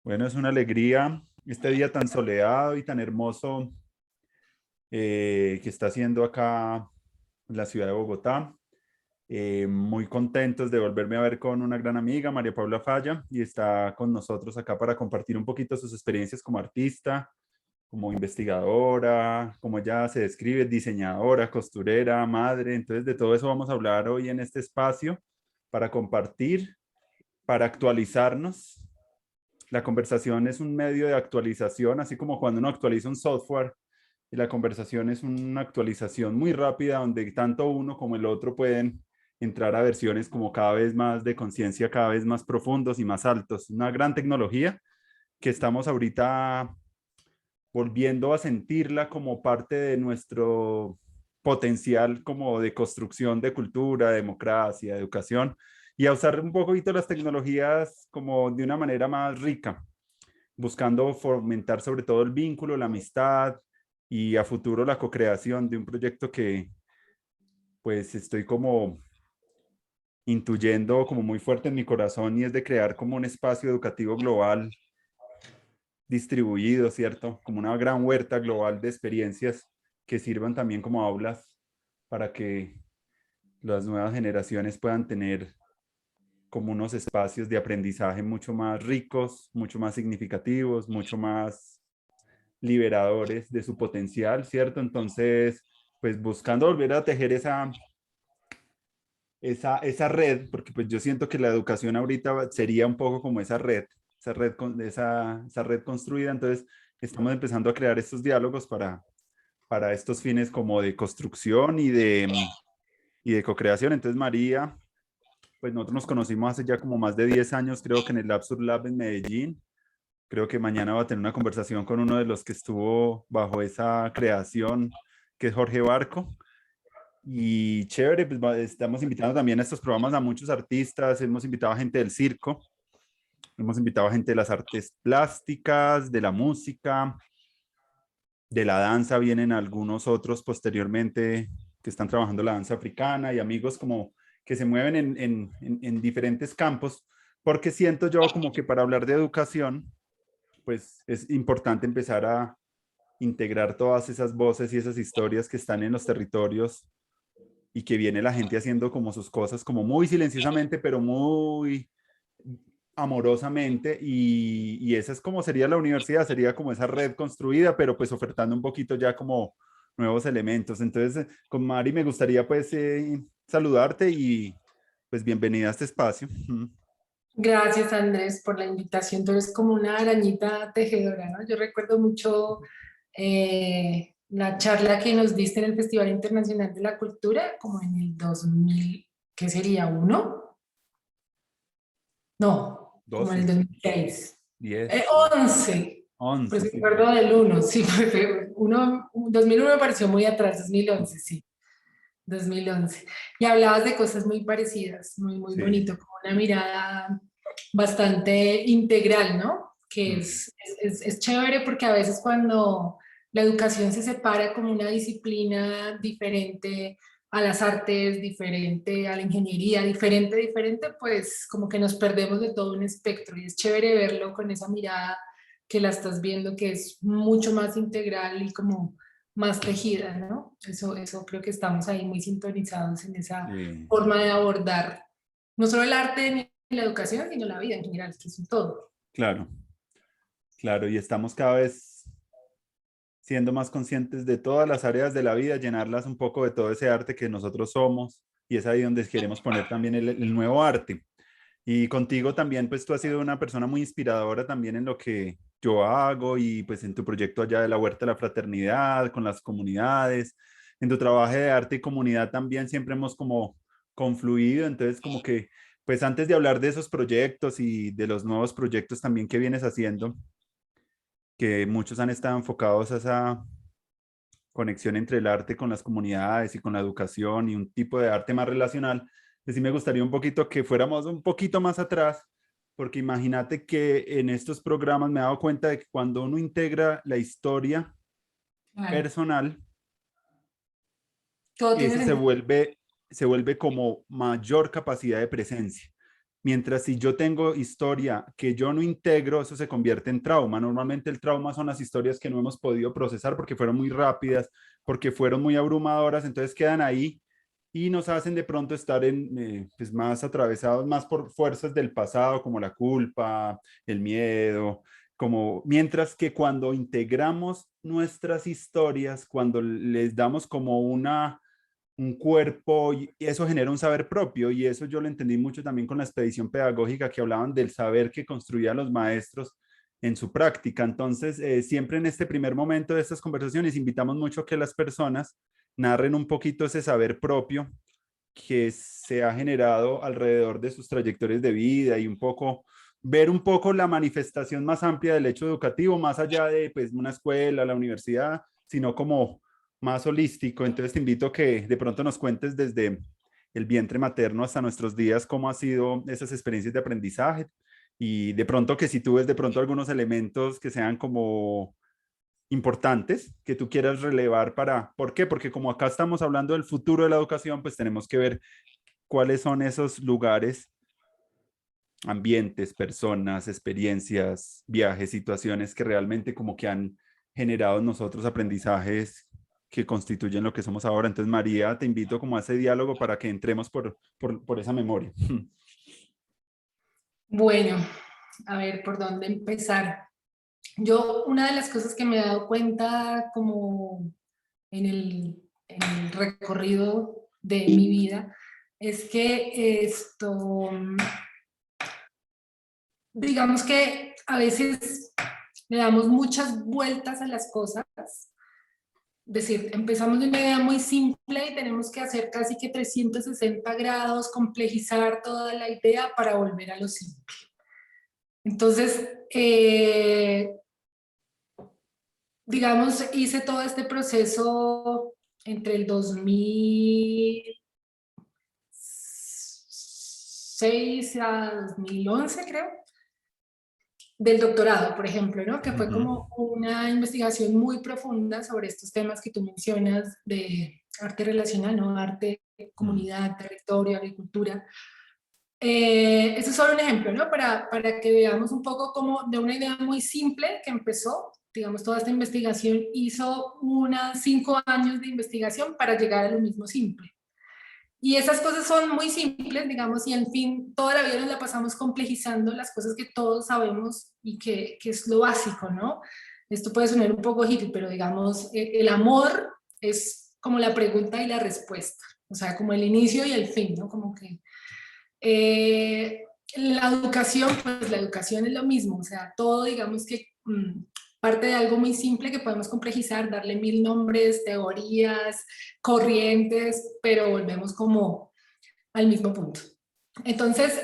Bueno, es una alegría este día tan soleado y tan hermoso que está haciendo acá en la ciudad de Bogotá. Muy contentos de volverme a ver con una gran amiga, María Paula Falla, y está con nosotros acá para compartir un poquito sus experiencias como artista, como investigadora, como ella se describe, diseñadora, costurera, madre. Entonces, de todo eso vamos a hablar hoy en este espacio para compartir, para actualizarnos. La conversación es un medio de actualización, así como cuando uno actualiza un software, y la conversación es una actualización muy rápida donde tanto uno como el otro pueden entrar a versiones como cada vez más de conciencia, cada vez más profundos y más altos. Una gran tecnología que estamos ahorita volviendo a sentirla como parte de nuestro potencial como de construcción de cultura, democracia, educación, y a usar un poquito las tecnologías como de una manera más rica, buscando fomentar sobre todo el vínculo, la amistad y a futuro la co-creación de un proyecto que pues estoy como intuyendo como muy fuerte en mi corazón, y es de crear como un espacio educativo global distribuido, ¿cierto? Como una gran huerta global de experiencias que sirvan también como aulas para que las nuevas generaciones puedan tener como unos espacios de aprendizaje mucho más ricos, mucho más significativos, mucho más liberadores de su potencial, ¿cierto? Entonces, pues buscando volver a tejer esa red, porque pues yo siento que la educación ahorita sería un poco como esa red construida. Entonces, estamos empezando a crear estos diálogos para estos fines como de construcción y de co-creación. Entonces, María, pues nosotros nos conocimos hace ya como más de 10 años, creo que en el Absurd Lab en Medellín. Creo que mañana va a tener una conversación con uno de los que estuvo bajo esa creación, que es Jorge Barco. Y chévere, pues estamos invitando también a estos programas a muchos artistas. Hemos invitado a gente del circo, hemos invitado a gente de las artes plásticas, de la música, de la danza. Vienen algunos otros posteriormente que están trabajando la danza africana, y amigos como que se mueven en diferentes campos, porque siento yo como que para hablar de educación, pues es importante empezar a integrar todas esas voces y esas historias que están en los territorios, y que viene la gente haciendo como sus cosas, como muy silenciosamente, pero muy amorosamente. Y esa es como sería la universidad, sería como esa red construida, pero pues ofertando un poquito ya como nuevos elementos. Entonces, con Mari me gustaría pues saludarte y pues bienvenida a este espacio. Gracias, Andrés, por la invitación. Tú eres como una arañita tejedora, ¿no? Yo recuerdo mucho la charla que nos diste en el Festival Internacional de la Cultura, como en el 2000, ¿qué sería? ¿Uno? No, como en el 12, 2006. 10, 11. 11, Pues sí, recuerdo del uno, sí, porque 2001 me pareció muy atrás, 2011, sí. 2011. Y hablabas de cosas muy parecidas, muy, muy sí. bonito, como una mirada bastante integral, ¿no? Que Mm, es chévere porque a veces cuando la educación se separa como una disciplina diferente a las artes, diferente a la ingeniería, diferente, pues como que nos perdemos de todo un espectro, y es chévere verlo con esa mirada que la estás viendo, que es mucho más integral y como más tejida, ¿no? Eso creo que estamos ahí muy sintonizados en esa sí, forma de abordar no solo el arte ni la educación, sino la vida en general, que es un todo. claro, claro. Y estamos cada vez siendo más conscientes de todas las áreas de la vida, llenarlas un poco de todo ese arte que nosotros somos, y es ahí donde queremos poner también el nuevo arte. Y contigo también, pues tú has sido una persona muy inspiradora también en lo que yo hago, y pues en tu proyecto allá de la Huerta de la Fraternidad, con las comunidades, en tu trabajo de arte y comunidad también siempre hemos como confluido. Entonces como que, pues antes de hablar de esos proyectos y de los nuevos proyectos también que vienes haciendo, que muchos han estado enfocados a esa conexión entre el arte con las comunidades y con la educación, y un tipo de arte más relacional, pues sí me gustaría un poquito que fuéramos un poquito más atrás, porque imagínate que en estos programas me he dado cuenta de que cuando uno integra la historia Claro, personal, todo tiene ese sentido. se vuelve como mayor capacidad de presencia. Mientras si yo tengo historia que yo no integro, eso se convierte en trauma. Normalmente el trauma son las historias que no hemos podido procesar porque fueron muy rápidas, porque fueron muy abrumadoras, entonces quedan ahí y nos hacen de pronto estar pues más atravesados, más por fuerzas del pasado, como la culpa, el miedo, como mientras que cuando integramos nuestras historias, cuando les damos como un cuerpo, y eso genera un saber propio, y eso yo lo entendí mucho también con la expedición pedagógica, que hablaban del saber que construían los maestros en su práctica. Entonces, siempre en este primer momento de estas conversaciones invitamos mucho a que las personas narren un poquito ese saber propio que se ha generado alrededor de sus trayectorias de vida y un poco ver un poco la manifestación más amplia del hecho educativo, más allá de pues una escuela, la universidad, sino como más holístico. Entonces te invito a que de pronto nos cuentes desde el vientre materno hasta nuestros días cómo ha sido esas experiencias de aprendizaje y de pronto que si tú ves de pronto algunos elementos que sean como importantes que tú quieras relevar para, ¿por qué? Porque como acá estamos hablando del futuro de la educación, pues tenemos que ver cuáles son esos lugares, ambientes, personas, experiencias, viajes, situaciones que realmente como que han generado en nosotros aprendizajes que constituyen lo que somos ahora. Entonces, María, te invito como a ese diálogo para que entremos por esa memoria. Bueno, a ver, ¿por dónde empezar? Yo, una de las cosas que me he dado cuenta como en el recorrido de mi vida es que digamos que a veces le damos muchas vueltas a las cosas. Es decir, empezamos de una idea muy simple y tenemos que hacer casi que 360 grados, complejizar toda la idea para volver a lo simple. Entonces, digamos, hice todo este proceso entre el 2006 a 2011, creo, del doctorado, por ejemplo, ¿no? Que fue Ujú, como una investigación muy profunda sobre estos temas que tú mencionas de arte relacional, ¿no? Arte, mm, comunidad, territorio, agricultura. Eso es solo un ejemplo, ¿no? Para que veamos un poco cómo de una idea muy simple que empezó, digamos, toda esta investigación hizo unas 5 años de investigación para llegar a lo mismo simple. Y esas cosas son muy simples, digamos, y en fin, toda la vida nos la pasamos complejizando las cosas que todos sabemos y que es lo básico, ¿no? Esto puede sonar un poco hippie, pero digamos, el amor es como la pregunta y la respuesta, o sea, como el inicio y el fin, ¿no? Como que la educación, pues la educación es lo mismo, o sea, todo digamos que parte de algo muy simple que podemos complejizar, darle mil nombres, teorías, corrientes, pero volvemos como al mismo punto. Entonces,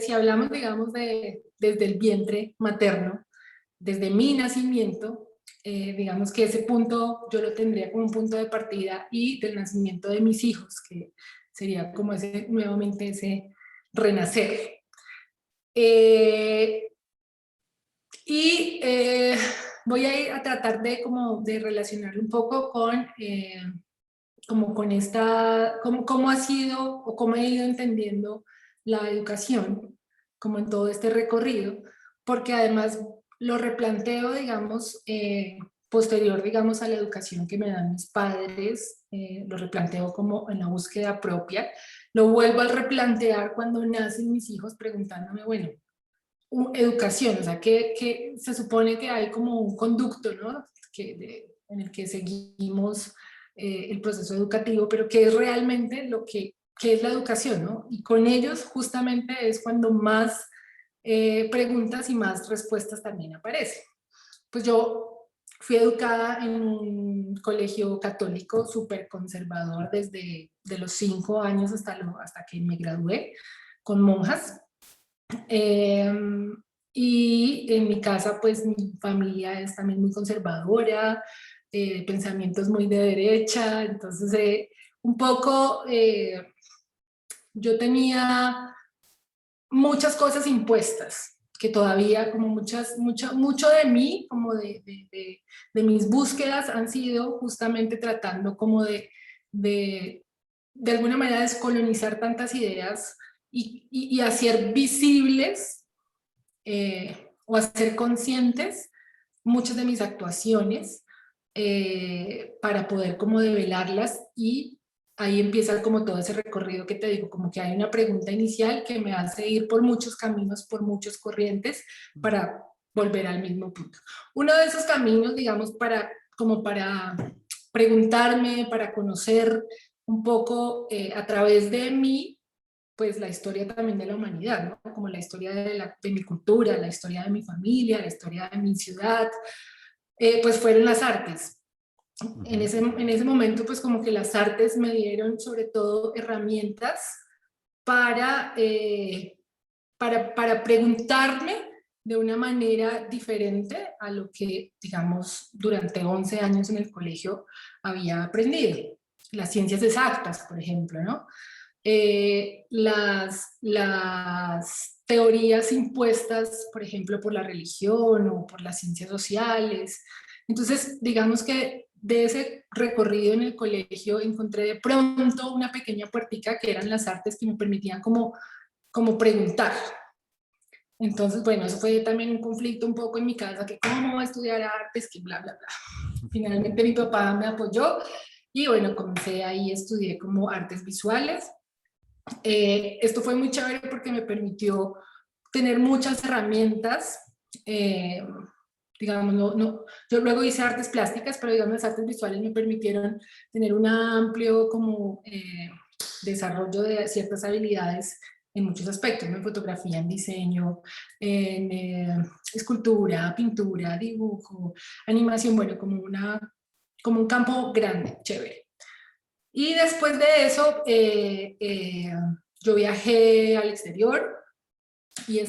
si hablamos, digamos, desde el vientre materno, desde mi nacimiento, digamos que ese punto yo lo tendría como un punto de partida y del nacimiento de mis hijos, que sería como ese, nuevamente ese renacer. Eh, y voy a ir a tratar de como de relacionarlo un poco con como con esta, cómo ha sido o cómo he ido entendiendo la educación, como en todo este recorrido, porque además lo replanteo, digamos, posterior, digamos, a la educación que me dan mis padres, lo replanteo como en la búsqueda propia, lo vuelvo a replantear cuando nacen mis hijos preguntándome, bueno, educación, o sea, que se supone que hay como un conducto, ¿no? En el que seguimos el proceso educativo, pero que es realmente lo que es la educación, ¿no? Y con ellos justamente es cuando más preguntas y más respuestas también aparecen. Pues yo fui educada en un colegio católico súper conservador desde de los 5 años hasta que me gradué, con monjas. Eh, y en mi casa, pues mi familia es también muy conservadora, pensamientos muy de derecha, entonces un poco yo tenía muchas cosas impuestas, que todavía como mucho de mí, como de mis búsquedas han sido justamente tratando como de alguna manera descolonizar tantas ideas y hacer visibles o hacer conscientes muchas de mis actuaciones para poder como develarlas, y ahí empieza como todo ese recorrido que te digo, como que hay una pregunta inicial que me hace ir por muchos caminos, por muchos corrientes para volver al mismo punto. Uno de esos caminos, digamos, como para preguntarme, para conocer un poco a través de mí, pues la historia también de la humanidad, ¿no? Como la historia de mi cultura, la historia de mi familia, la historia de mi ciudad, pues fueron las artes. En ese momento, pues como que las artes me dieron sobre todo herramientas para, para preguntarme de una manera diferente a lo que, digamos, durante 11 años en el colegio había aprendido. Las ciencias exactas, por ejemplo, ¿no? Las teorías impuestas, por ejemplo, por la religión o por las ciencias sociales. Entonces, digamos que de ese recorrido en el colegio encontré de pronto una pequeña puertica que eran las artes que me permitían como preguntar. Entonces, bueno, eso fue también un conflicto un poco en mi casa, que cómo voy a estudiar artes, que bla, bla, bla. Finalmente mi papá me apoyó y bueno, comencé ahí, estudié como artes visuales. Esto fue muy chévere porque me permitió tener muchas herramientas. Digamos, yo luego hice artes plásticas, pero digamos las artes visuales me permitieron tener un amplio como desarrollo de ciertas habilidades en muchos aspectos, ¿no? En fotografía, en diseño, en escultura, pintura, dibujo, animación, bueno, como un campo grande, chévere. Y después de eso, yo viajé al exterior y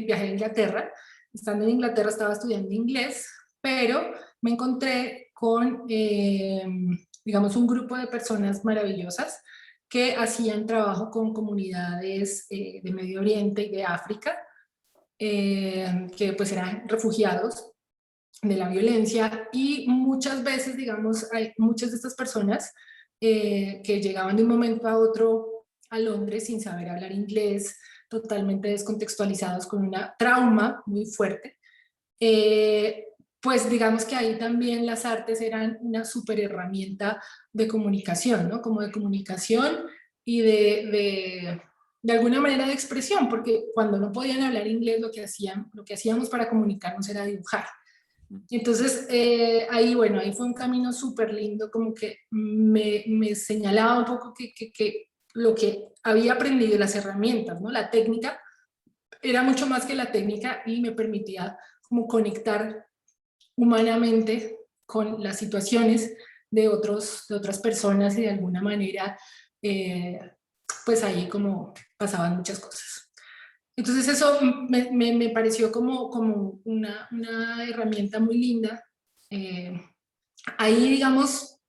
viajé a Inglaterra. Estando en Inglaterra estaba estudiando inglés, pero me encontré con, digamos, un grupo de personas maravillosas que hacían trabajo con comunidades de Medio Oriente y de África, que pues eran refugiados de la violencia, y muchas veces, digamos, hay muchas de estas personas que llegaban de un momento a otro a Londres sin saber hablar inglés, totalmente descontextualizados con una trauma muy fuerte. Pues digamos que ahí también las artes eran una súper herramienta de comunicación, ¿no? Como de comunicación y de alguna manera de expresión, porque cuando no podían hablar inglés lo que hacíamos para comunicarnos era dibujar. Entonces, ahí, bueno, ahí fue un camino súper lindo, como que me señalaba un poco que lo que había aprendido, las herramientas, ¿no? La técnica, era mucho más que la técnica y me permitía como conectar humanamente con las situaciones de otras personas, y de alguna manera, pues ahí como pasaban muchas cosas. Entonces eso me pareció como una herramienta muy linda. Ahí, digamos,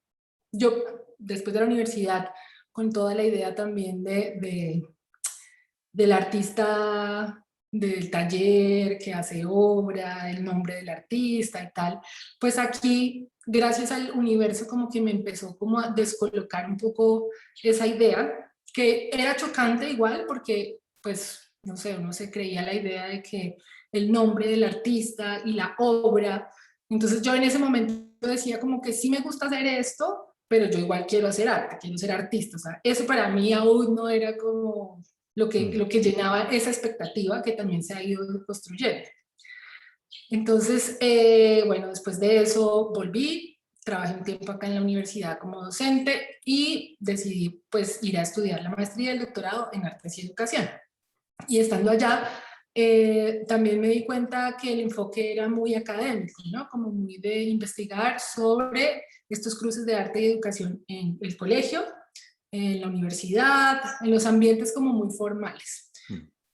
yo después de la universidad, con toda la idea también del artista, del taller que hace obra, el nombre del artista y tal, pues aquí, gracias al universo, como que me empezó como a descolocar un poco esa idea, que era chocante igual, porque pues, no sé, uno se creía la idea de que el nombre del artista y la obra, entonces yo en ese momento decía como que sí me gusta hacer esto, pero yo igual quiero hacer arte, quiero ser artista, o sea, eso para mí aún no era como lo que llenaba esa expectativa que también se ha ido construyendo. Entonces, bueno, después de eso volví, trabajé un tiempo acá en la universidad como docente y decidí pues ir a estudiar la maestría y el doctorado en artes y educación. Y estando allá, también me di cuenta que el enfoque era muy académico, ¿no? Como muy de investigar sobre estos cruces de arte y educación en el colegio, en la universidad, en los ambientes como muy formales.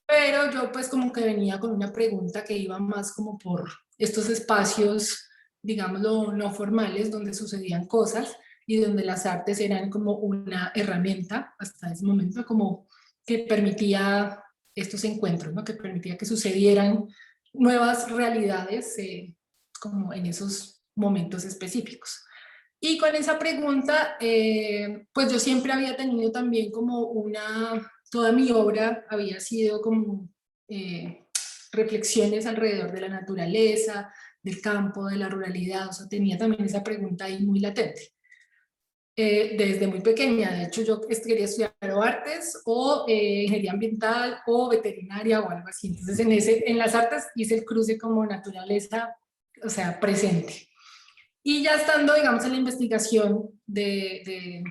Pero yo pues como que venía con una pregunta que iba más como por estos espacios, digámoslo, no formales, donde sucedían cosas y donde las artes eran como una herramienta hasta ese momento, como que permitía estos encuentros, ¿no? Que permitía que sucedieran nuevas realidades como en esos momentos específicos. Y con esa pregunta, pues yo siempre había tenido también como una toda mi obra había sido como reflexiones alrededor de la naturaleza, del campo, de la ruralidad, o sea, tenía también esa pregunta ahí muy latente. Desde muy pequeña, de hecho yo quería estudiar o artes o ingeniería ambiental o veterinaria o algo así, entonces en las artes hice el cruce como naturaleza, o sea, presente. Y ya estando, digamos, en la investigación de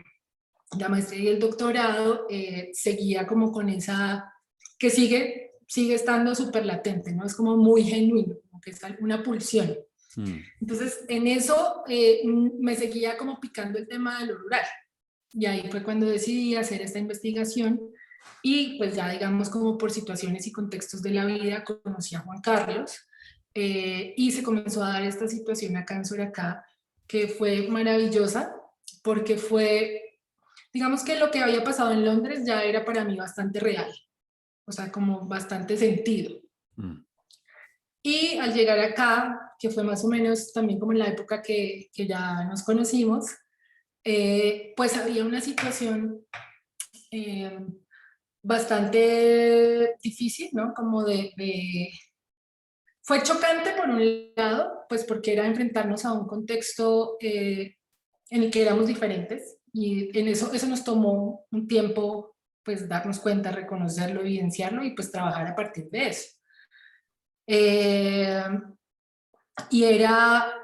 la maestría y el doctorado, seguía como con esa, que sigue estando súper latente, ¿no? Es como muy genuino, como que es una pulsión. Entonces, en eso me seguía como picando el tema de lo rural. Y ahí fue cuando decidí hacer esta investigación y pues ya digamos como por situaciones y contextos de la vida conocí a Juan Carlos y se comenzó a dar esta situación acá en Soracá que fue maravillosa porque fue, digamos que lo que había pasado en Londres ya era para mí bastante real, o sea, como bastante sentido. Y al llegar acá, que fue más o menos también como en la época que ya nos conocimos, pues había una situación eh, bastante difícil, ¿no? Como fue chocante por un lado, pues porque era enfrentarnos a un contexto en el que éramos diferentes y en eso nos tomó un tiempo, pues darnos cuenta, reconocerlo, evidenciarlo y pues trabajar a partir de eso. Eh, y era,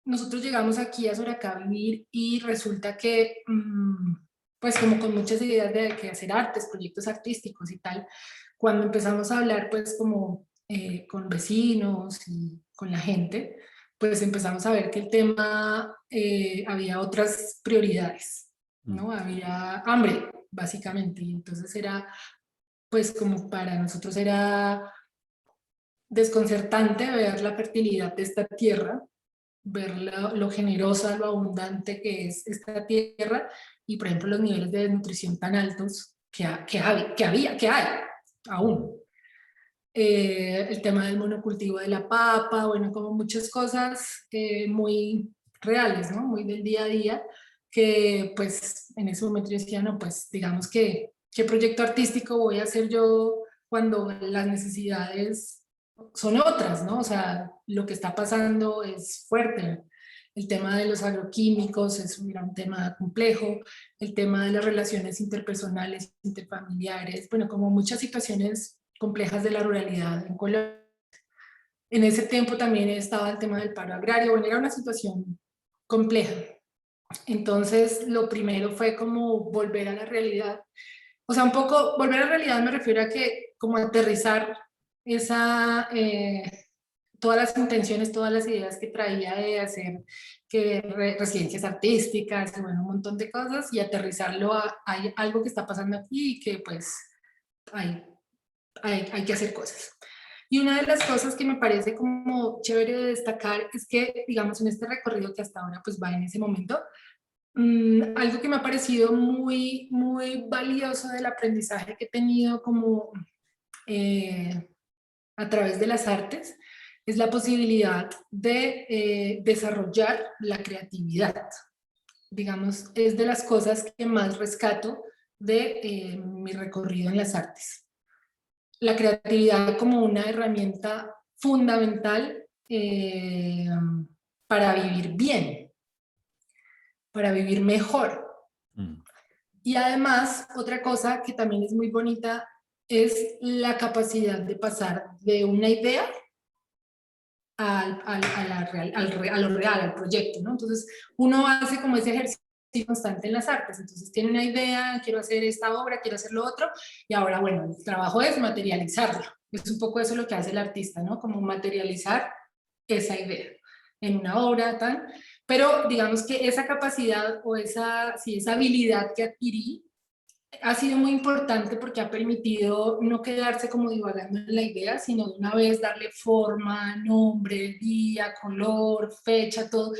nosotros llegamos aquí a Soracá a vivir y resulta que, pues como con muchas ideas de que hacer artes, proyectos artísticos y tal, cuando empezamos a hablar pues como con vecinos y con la gente, pues empezamos a ver que el tema había otras prioridades, ¿no? Había hambre, básicamente, y entonces era, pues como para nosotros era desconcertante ver la fertilidad de esta tierra, ver lo generosa, lo abundante que es esta tierra y, por ejemplo, los niveles de desnutrición tan altos que hay aún. El tema del monocultivo de la papa, bueno, como muchas cosas muy reales, ¿no? Muy del día a día, que pues en ese momento yo decía, no, pues digamos que, ¿qué proyecto artístico voy a hacer yo cuando las necesidades son otras, ¿no? O sea, lo que está pasando es fuerte. El tema de los agroquímicos es un gran tema complejo, el tema de las relaciones interpersonales, interfamiliares, bueno, como muchas situaciones complejas de la ruralidad en Colombia. En ese tiempo también estaba el tema del paro agrario, bueno, era una situación compleja. Entonces, lo primero fue como volver a la realidad. O sea, un poco, volver a la realidad me refiero a que como aterrizar esa, todas las intenciones, todas las ideas que traía de hacer que residencias artísticas, bueno, un montón de cosas y aterrizarlo a algo que está pasando aquí y que pues hay, hay que hacer cosas. Y una de las cosas que me parece como chévere de destacar es que, digamos, en este recorrido que hasta ahora pues va en ese momento, algo que me ha parecido muy, muy valioso del aprendizaje que he tenido como a través de las artes es la posibilidad de desarrollar la creatividad. Digamos, es de las cosas que más rescato de mi recorrido en las artes. La creatividad como una herramienta fundamental para vivir bien, para vivir mejor. Y además, otra cosa que también es muy bonita es la capacidad de pasar de una idea a lo real, al proyecto, ¿no? Entonces, uno hace como ese ejercicio constante en las artes, entonces tiene una idea, quiero hacer esta obra, quiero hacer lo otro, y ahora, bueno, el trabajo es materializarlo. Es un poco eso lo que hace el artista, ¿no? Como materializar esa idea en una obra, tal. Pero digamos que esa capacidad o esa, sí, esa habilidad que adquirí ha sido muy importante porque ha permitido no quedarse como divagando en la idea, sino de una vez darle forma, nombre, día, color, fecha, todo.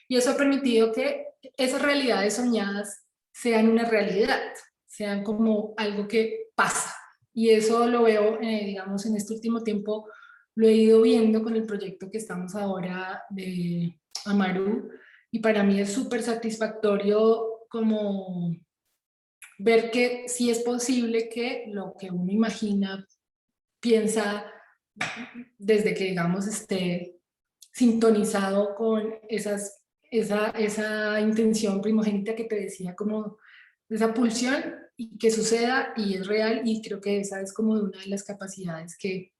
Y eso ha permitido que esas realidades soñadas sean una realidad, sean como algo que pasa. Y eso lo veo, digamos, en este último tiempo, lo he ido viendo con el proyecto que estamos ahora de Amaru. Y para mí es súper satisfactorio como ver que sí es posible que lo que uno imagina, piensa, desde que, digamos, esté sintonizado con esa intención primogénita que te decía, como esa pulsión, y que suceda y es real, y creo que esa es como una de las capacidades que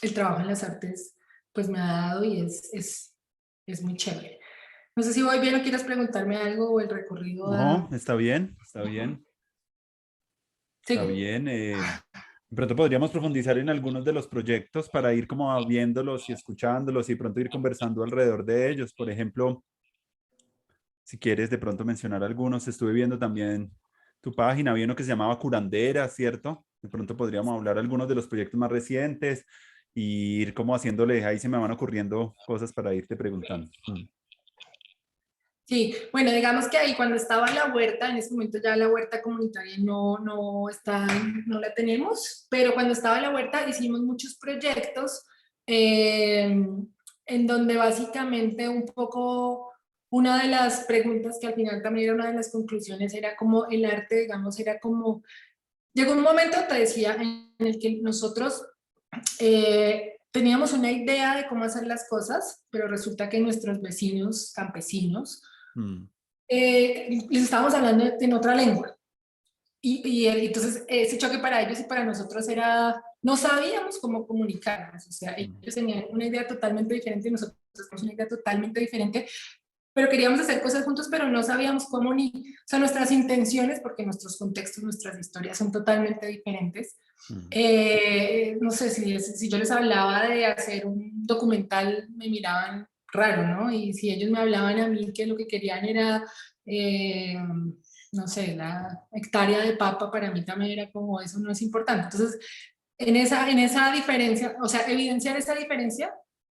el trabajo en las artes pues me ha dado, y es muy chévere. No sé si voy bien o quieres preguntarme algo, o el recorrido No, a... está bien, está bien, está Sigo. bien. De pronto podríamos profundizar en algunos de los proyectos para ir como viéndolos y escuchándolos y pronto ir conversando alrededor de ellos. Por ejemplo, si quieres de pronto mencionar algunos, estuve viendo también tu página, había uno que se llamaba Curandera, ¿cierto? De pronto podríamos hablar algunos de los proyectos más recientes y ir como haciéndole, ahí se me van ocurriendo cosas para irte preguntando. Sí, bueno, digamos que ahí cuando estaba la huerta, en ese momento ya la huerta comunitaria no está, no la tenemos, pero cuando estaba la huerta hicimos muchos proyectos, en donde básicamente un poco una de las preguntas, que al final también era una de las conclusiones, era como el arte, digamos, era como, llegó un momento, te decía, en el que nosotros teníamos una idea de cómo hacer las cosas, pero resulta que nuestros vecinos campesinos, Mm, les estábamos hablando en otra lengua. Entonces ese choque para ellos y para nosotros era, no sabíamos cómo comunicarnos, o sea, mm, ellos tenían una idea totalmente diferente y nosotros teníamos una idea totalmente diferente, pero queríamos hacer cosas juntos, pero no sabíamos cómo ni, o sea, nuestras intenciones, porque nuestros contextos, nuestras historias son totalmente diferentes. mm, No sé, si yo les hablaba de hacer un documental, me miraban raro, ¿no? Y si ellos me hablaban a mí que lo que querían era, eh, no sé, la hectárea de papa, para mí también era como, eso no es importante. Entonces, en esa diferencia, o sea, evidenciar esa diferencia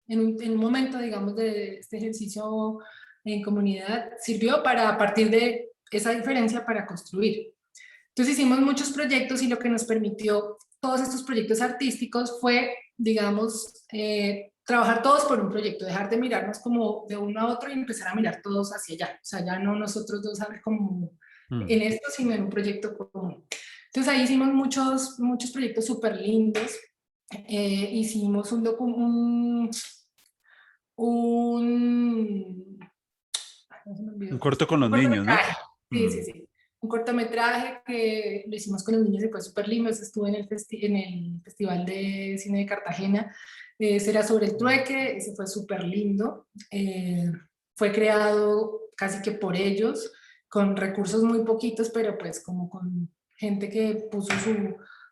en un momento, digamos, de este ejercicio en comunidad, sirvió para, a partir de esa diferencia, para construir. Entonces hicimos muchos proyectos, y lo que nos permitió todos estos proyectos artísticos fue, digamos, trabajar todos por un proyecto, dejar de mirarnos como de uno a otro y empezar a mirar todos hacia allá. O sea, ya no nosotros dos a ver como mm. en esto, sino en un proyecto común. Entonces ahí hicimos muchos proyectos súper lindos. Hicimos un, no se me Un olvidó, corto con los niños, ¿no? cortometraje. Sí, Mm, sí, sí. Un cortometraje que lo hicimos con los niños y fue súper lindo. Ese estuvo en el Festival de Cine de Cartagena. Ese era sobre el trueque, ese fue súper lindo. Fue creado casi que por ellos, con recursos muy poquitos, pero pues como con gente que puso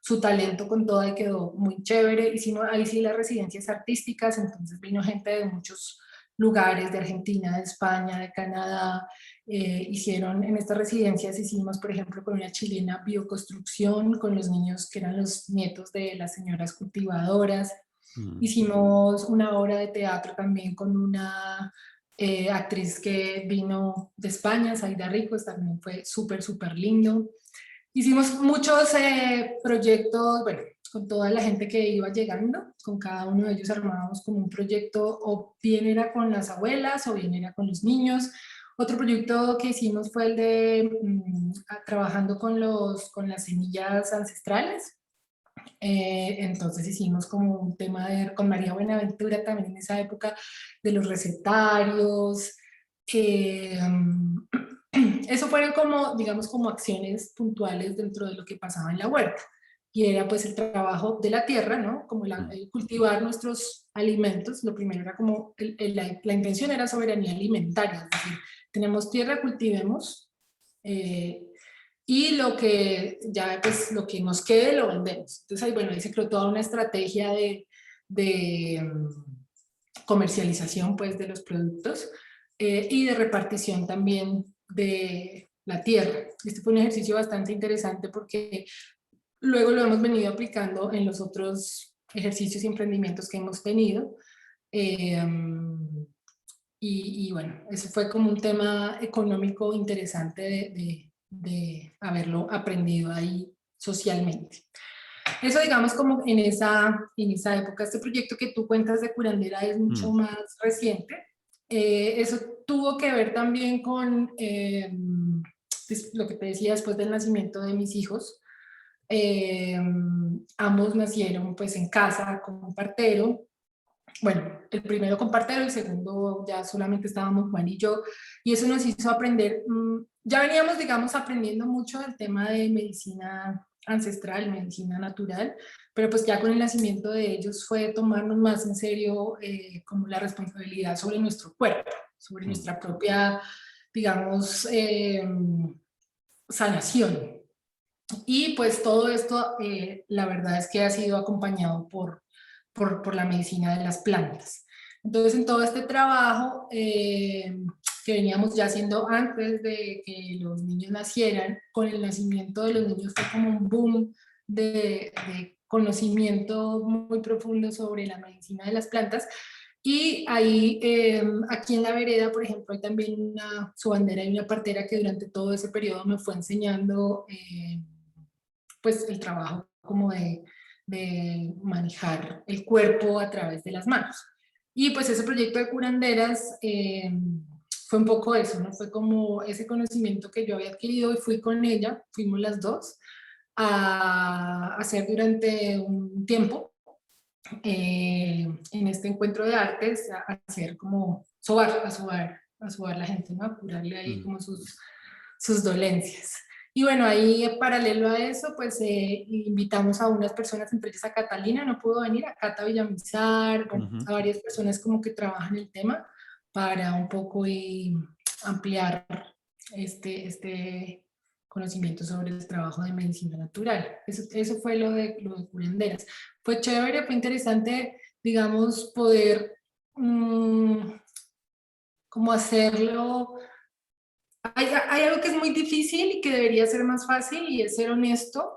su talento con todo, y quedó muy chévere. Hicimos ahí sí las residencias artísticas, entonces vino gente de muchos lugares, de Argentina, de España, de Canadá. Hicieron en estas residencias, hicimos por ejemplo con una chilena bioconstrucción con los niños que eran los nietos de las señoras cultivadoras. mm. Hicimos una obra de teatro también con una actriz que vino de España, Zaida Ricos, también fue súper, súper lindo. Hicimos muchos proyectos, bueno, con toda la gente que iba llegando, con cada uno de ellos armábamos como un proyecto, o bien era con las abuelas o bien era con los niños. Otro proyecto que hicimos fue el de trabajando con las semillas ancestrales. Entonces hicimos como un tema con María Buenaventura también en esa época, de los recetarios. eh, Eso fueron como, digamos, como acciones puntuales dentro de lo que pasaba en la huerta. Y era pues el trabajo de la tierra, ¿no? Como Mm. cultivar nuestros alimentos. Lo primero era como, la intención era soberanía alimentaria, es decir, tenemos tierra, cultivemos, eh, y lo que ya, pues lo que nos quede lo vendemos. Entonces ahí, bueno, ahí se creó toda una estrategia de comercialización pues de los productos, y de repartición también de la tierra. Este fue un ejercicio bastante interesante porque luego lo hemos venido aplicando en los otros ejercicios y emprendimientos que hemos tenido. Eh, y bueno, eso fue como un tema económico interesante de haberlo aprendido ahí socialmente. Eso, digamos, como en esa época. Este proyecto que tú cuentas de curandera es mucho Mm, más reciente. Eso tuvo que ver también con lo que te decía, después del nacimiento de mis hijos. Ambos nacieron pues en casa con un partero. Bueno, el primero con partero, el segundo ya solamente estábamos Juan y yo, y eso nos hizo aprender, ya veníamos, digamos, aprendiendo mucho del tema de medicina ancestral, medicina natural, pero pues ya con el nacimiento de ellos fue tomarnos más en serio como la responsabilidad sobre nuestro cuerpo, sobre nuestra propia, digamos, sanación. Y pues todo esto, la verdad es que ha sido acompañado por la medicina de las plantas. Entonces, en todo este trabajo que veníamos ya haciendo antes de que los niños nacieran, con el nacimiento de los niños fue como un boom de conocimiento muy profundo sobre la medicina de las plantas. Y ahí, aquí en la vereda, por ejemplo, hay también una subandera y una partera que durante todo ese periodo me fue enseñando pues el trabajo como de manejar el cuerpo a través de las manos. Y pues ese proyecto de curanderas fue un poco eso, ¿no? Fue como ese conocimiento que yo había adquirido y fui con ella, fuimos las dos, a hacer durante un tiempo en este encuentro de artes, a hacer como a sobar la gente, ¿no? A curarle ahí como sus dolencias. Y bueno, ahí paralelo a eso, pues invitamos a unas personas, entre ellas a Catalina, no pudo venir, a Cata Villamizar, bueno, a varias personas como que trabajan el tema para un poco y ampliar este conocimiento sobre el trabajo de medicina natural. Eso fue lo de curanderas. Fue chévere, fue interesante, digamos, poder como hacerlo. Hay algo que es muy difícil y que debería ser más fácil y es ser honesto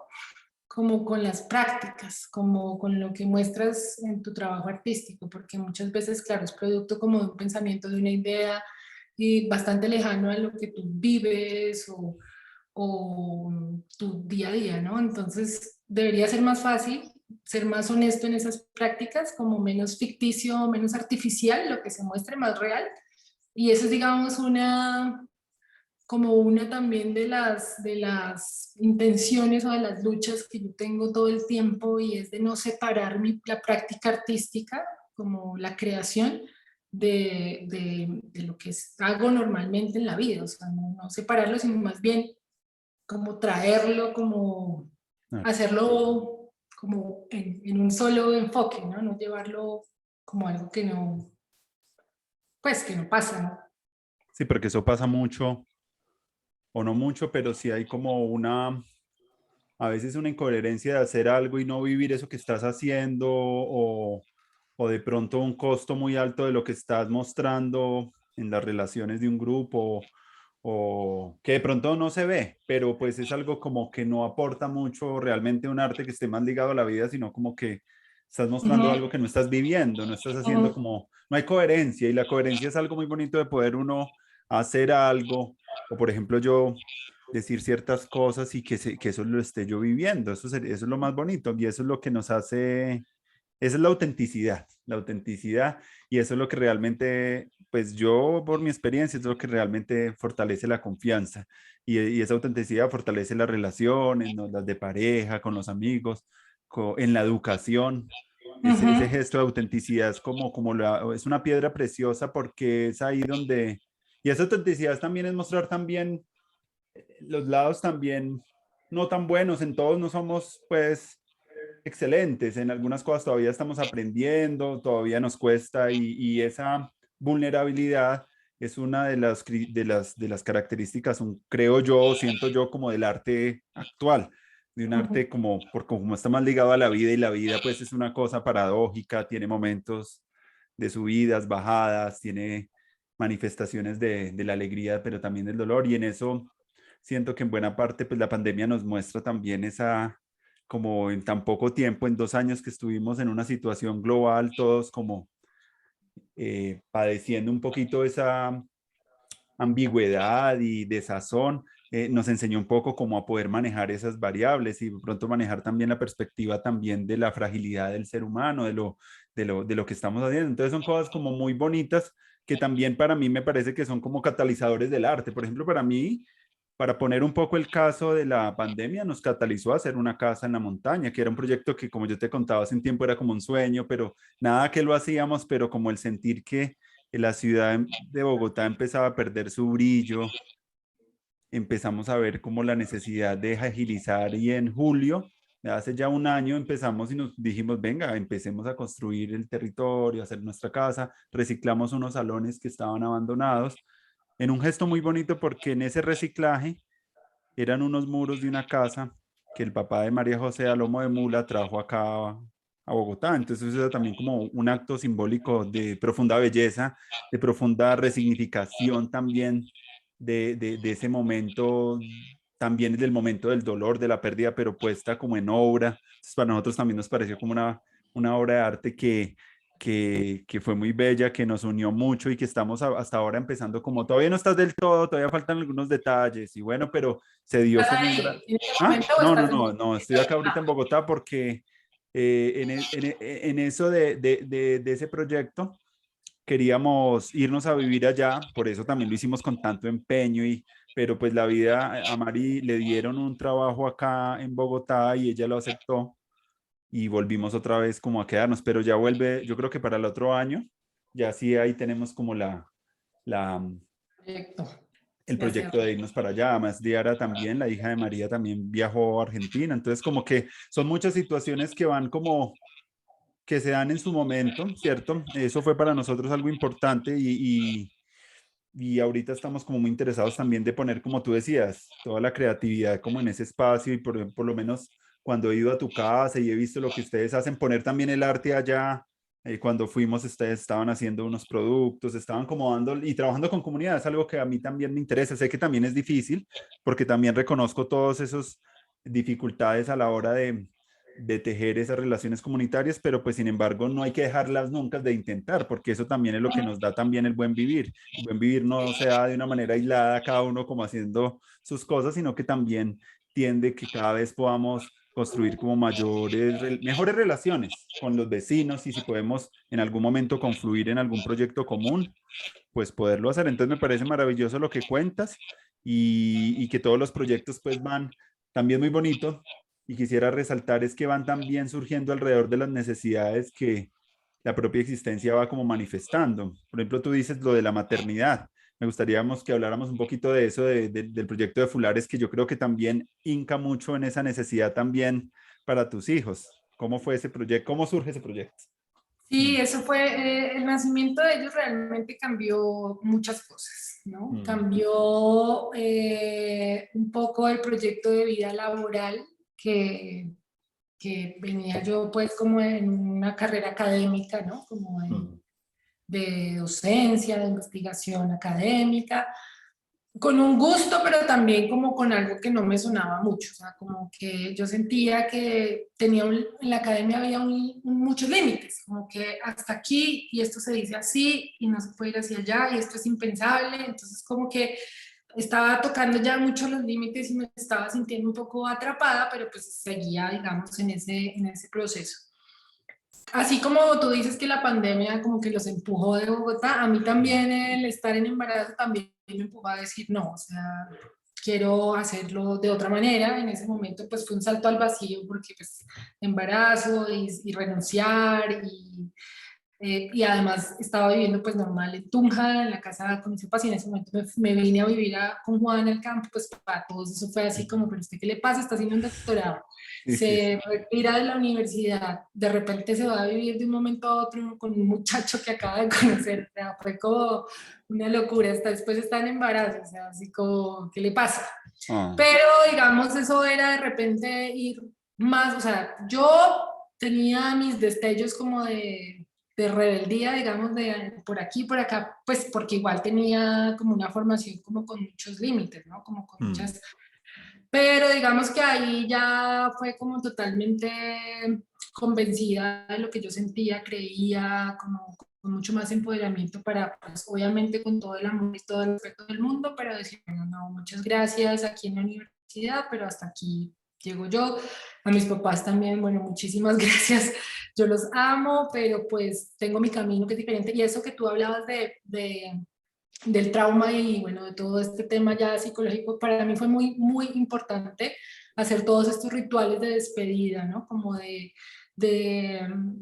como con las prácticas, como con lo que muestras en tu trabajo artístico, porque muchas veces, claro, es producto como de un pensamiento, de una idea y bastante lejano a lo que tú vives o tu día a día, ¿no? Entonces, debería ser más fácil, ser más honesto en esas prácticas, como menos ficticio, menos artificial, lo que se muestre más real. Y eso es, digamos, como una también de las intenciones o de las luchas que yo tengo todo el tiempo y es de no separar la práctica artística, como la creación, de lo que hago normalmente en la vida, o sea, no separarlo, sino más bien como traerlo, como hacerlo como en un solo enfoque, ¿no? No llevarlo como algo que no, pues que no pasa, ¿no? Sí, porque eso pasa mucho, o no mucho, pero sí hay como a veces una incoherencia de hacer algo y no vivir eso que estás haciendo, o de pronto un costo muy alto de lo que estás mostrando en las relaciones de un grupo, o que de pronto no se ve, pero pues es algo como que no aporta mucho realmente un arte que esté más ligado a la vida, sino como que estás mostrando algo Ujú, que no estás viviendo, no estás haciendo ujú, como, no hay coherencia, y la coherencia es algo muy bonito de poder uno hacer algo, o por ejemplo yo decir ciertas cosas y que eso lo esté yo viviendo, eso es lo más bonito y eso es lo que nos hace, esa es la autenticidad, y eso es lo que realmente, pues yo por mi experiencia, es lo que realmente fortalece la confianza, y esa autenticidad fortalece las relaciones, ¿no? Las de pareja, con los amigos, en la educación. Ese ujú. gesto de autenticidad es es una piedra preciosa porque es ahí donde, y esa autenticidad también es mostrar también los lados también no tan buenos, en todos no somos pues excelentes, en algunas cosas todavía estamos aprendiendo, todavía nos cuesta, y esa vulnerabilidad es una de las características, creo yo, siento yo, como del arte actual, de un arte como está más ligado a la vida, y la vida pues es una cosa paradójica, tiene momentos de subidas, bajadas, tiene manifestaciones de la alegría, pero también del dolor, y en eso siento que en buena parte pues la pandemia nos muestra también como en tan poco tiempo, en 2 años que estuvimos en una situación global, todos como padeciendo un poquito esa ambigüedad y desazón, nos enseñó un poco cómo a poder manejar esas variables, y de pronto manejar también la perspectiva también de la fragilidad del ser humano, de lo que estamos haciendo. Entonces son cosas como muy bonitas que también para mí me parece que son como catalizadores del arte. Por ejemplo, para mí para poner un poco el caso de la pandemia, nos catalizó a hacer una casa en la montaña, que era un proyecto que, como yo te contaba hace un tiempo, era como un sueño, pero nada que lo hacíamos, pero como el sentir que la ciudad de Bogotá empezaba a perder su brillo, empezamos a ver como la necesidad de agilizar y en julio, hace ya un año, empezamos y nos dijimos, venga, empecemos a construir el territorio, a hacer nuestra casa, reciclamos unos salones que estaban abandonados, en un gesto muy bonito porque en ese reciclaje eran unos muros de una casa que el papá de María José a lomo de mula trajo acá a Bogotá. Entonces eso era también como un acto simbólico de profunda belleza, de profunda resignificación también de ese momento, también del momento del dolor, de la pérdida, pero puesta como en obra. Entonces para nosotros también nos pareció como una obra de arte que fue muy bella, que nos unió mucho y que estamos hasta ahora empezando como, todavía no estás del todo, todavía faltan algunos detalles y bueno, pero se dio ¿Estás como un ahí gran... en este Ah, momento o no, no, estás en no, no, estoy acá ahorita en Bogotá porque en eso de ese proyecto queríamos irnos a vivir allá, por eso también lo hicimos con tanto empeño pero pues la vida a Mari le dieron un trabajo acá en Bogotá y ella lo aceptó y volvimos otra vez como a quedarnos, pero ya vuelve, yo creo que para el otro año, ya sí ahí tenemos como la, proyecto? el De hacer. proyecto de irnos para allá. Además, Diara también, la hija de María también viajó a Argentina, entonces como que son muchas situaciones que van como que se dan en su momento, ¿cierto? Eso fue para nosotros algo importante y ahorita estamos como muy interesados también de poner, como tú decías, toda la creatividad como en ese espacio y por lo menos cuando he ido a tu casa y he visto lo que ustedes hacen, poner también el arte allá. Cuando fuimos, ustedes estaban haciendo unos productos, estaban como dando y trabajando con comunidades, algo que a mí también me interesa. Sé que también es difícil, porque también reconozco todos esos dificultades a la hora de tejer esas relaciones comunitarias, pero pues sin embargo no hay que dejarlas nunca de intentar, porque eso también es lo que nos da también el buen vivir. El buen vivir no se da de una manera aislada, cada uno como haciendo sus cosas, sino que también tiende que cada vez podamos construir como mejores relaciones con los vecinos y si podemos en algún momento confluir en algún proyecto común, pues poderlo hacer. Entonces me parece maravilloso lo que cuentas y que todos los proyectos pues van también muy bonito y quisiera resaltar es que van también surgiendo alrededor de las necesidades que la propia existencia va como manifestando. Por ejemplo, tú dices lo de la maternidad. Me gustaría que habláramos un poquito de eso, del proyecto de Fulares, que yo creo que también hinca mucho en esa necesidad también para tus hijos. ¿Cómo fue ese proyecto? ¿Cómo surge ese proyecto? Sí, eso fue, el nacimiento de ellos realmente cambió muchas cosas, ¿no? Mm, Cambió un poco el proyecto de vida laboral que venía yo pues como en una carrera académica, ¿no? Como mm, de docencia, de investigación académica, con un gusto, pero también como con algo que no me sonaba mucho, o sea, como que yo sentía que en la academia había muchos límites, como que hasta aquí y esto se dice así y no se puede ir hacia allá y esto es impensable, entonces como que estaba tocando ya mucho los límites y me estaba sintiendo un poco atrapada, pero pues seguía, digamos, en ese proceso. Así como tú dices que la pandemia como que los empujó de Bogotá, a mí mm, también el estar en embarazo también me empujó a decir no, o sea, quiero hacerlo de otra manera. En ese momento pues fue un salto al vacío porque pues embarazo y renunciar y además estaba viviendo pues normal en Tunja, en la casa con mis papás y en ese momento me vine a vivir con Juan al campo, pues para todos eso fue así como, pero ¿usted qué le pasa? Está haciendo un doctorado, sí, sí, sí. se retira de la universidad, de repente se va a vivir de un momento a otro con un muchacho que acaba de conocer, o sea, fue como una locura, hasta después está en embarazo, o sea, así como, ¿qué le pasa? Ah, Pero digamos, eso era de repente ir más, o sea, yo tenía mis destellos como de rebeldía, digamos, de por aquí, por acá, pues porque igual tenía como una formación como con muchos límites, ¿no? Como con mm, muchas, pero digamos que ahí ya fue como totalmente convencida de lo que yo sentía, creía, como con mucho más empoderamiento para, pues obviamente con todo el amor y todo el respeto del mundo, pero decir, bueno, no, muchas gracias aquí en la universidad, pero hasta aquí llego yo. A mis papás también, bueno, muchísimas gracias. Yo los amo, pero pues tengo mi camino que es diferente. Y eso que tú hablabas del trauma y bueno, de todo este tema ya psicológico, para mí fue muy, muy importante hacer todos estos rituales de despedida, ¿no? Como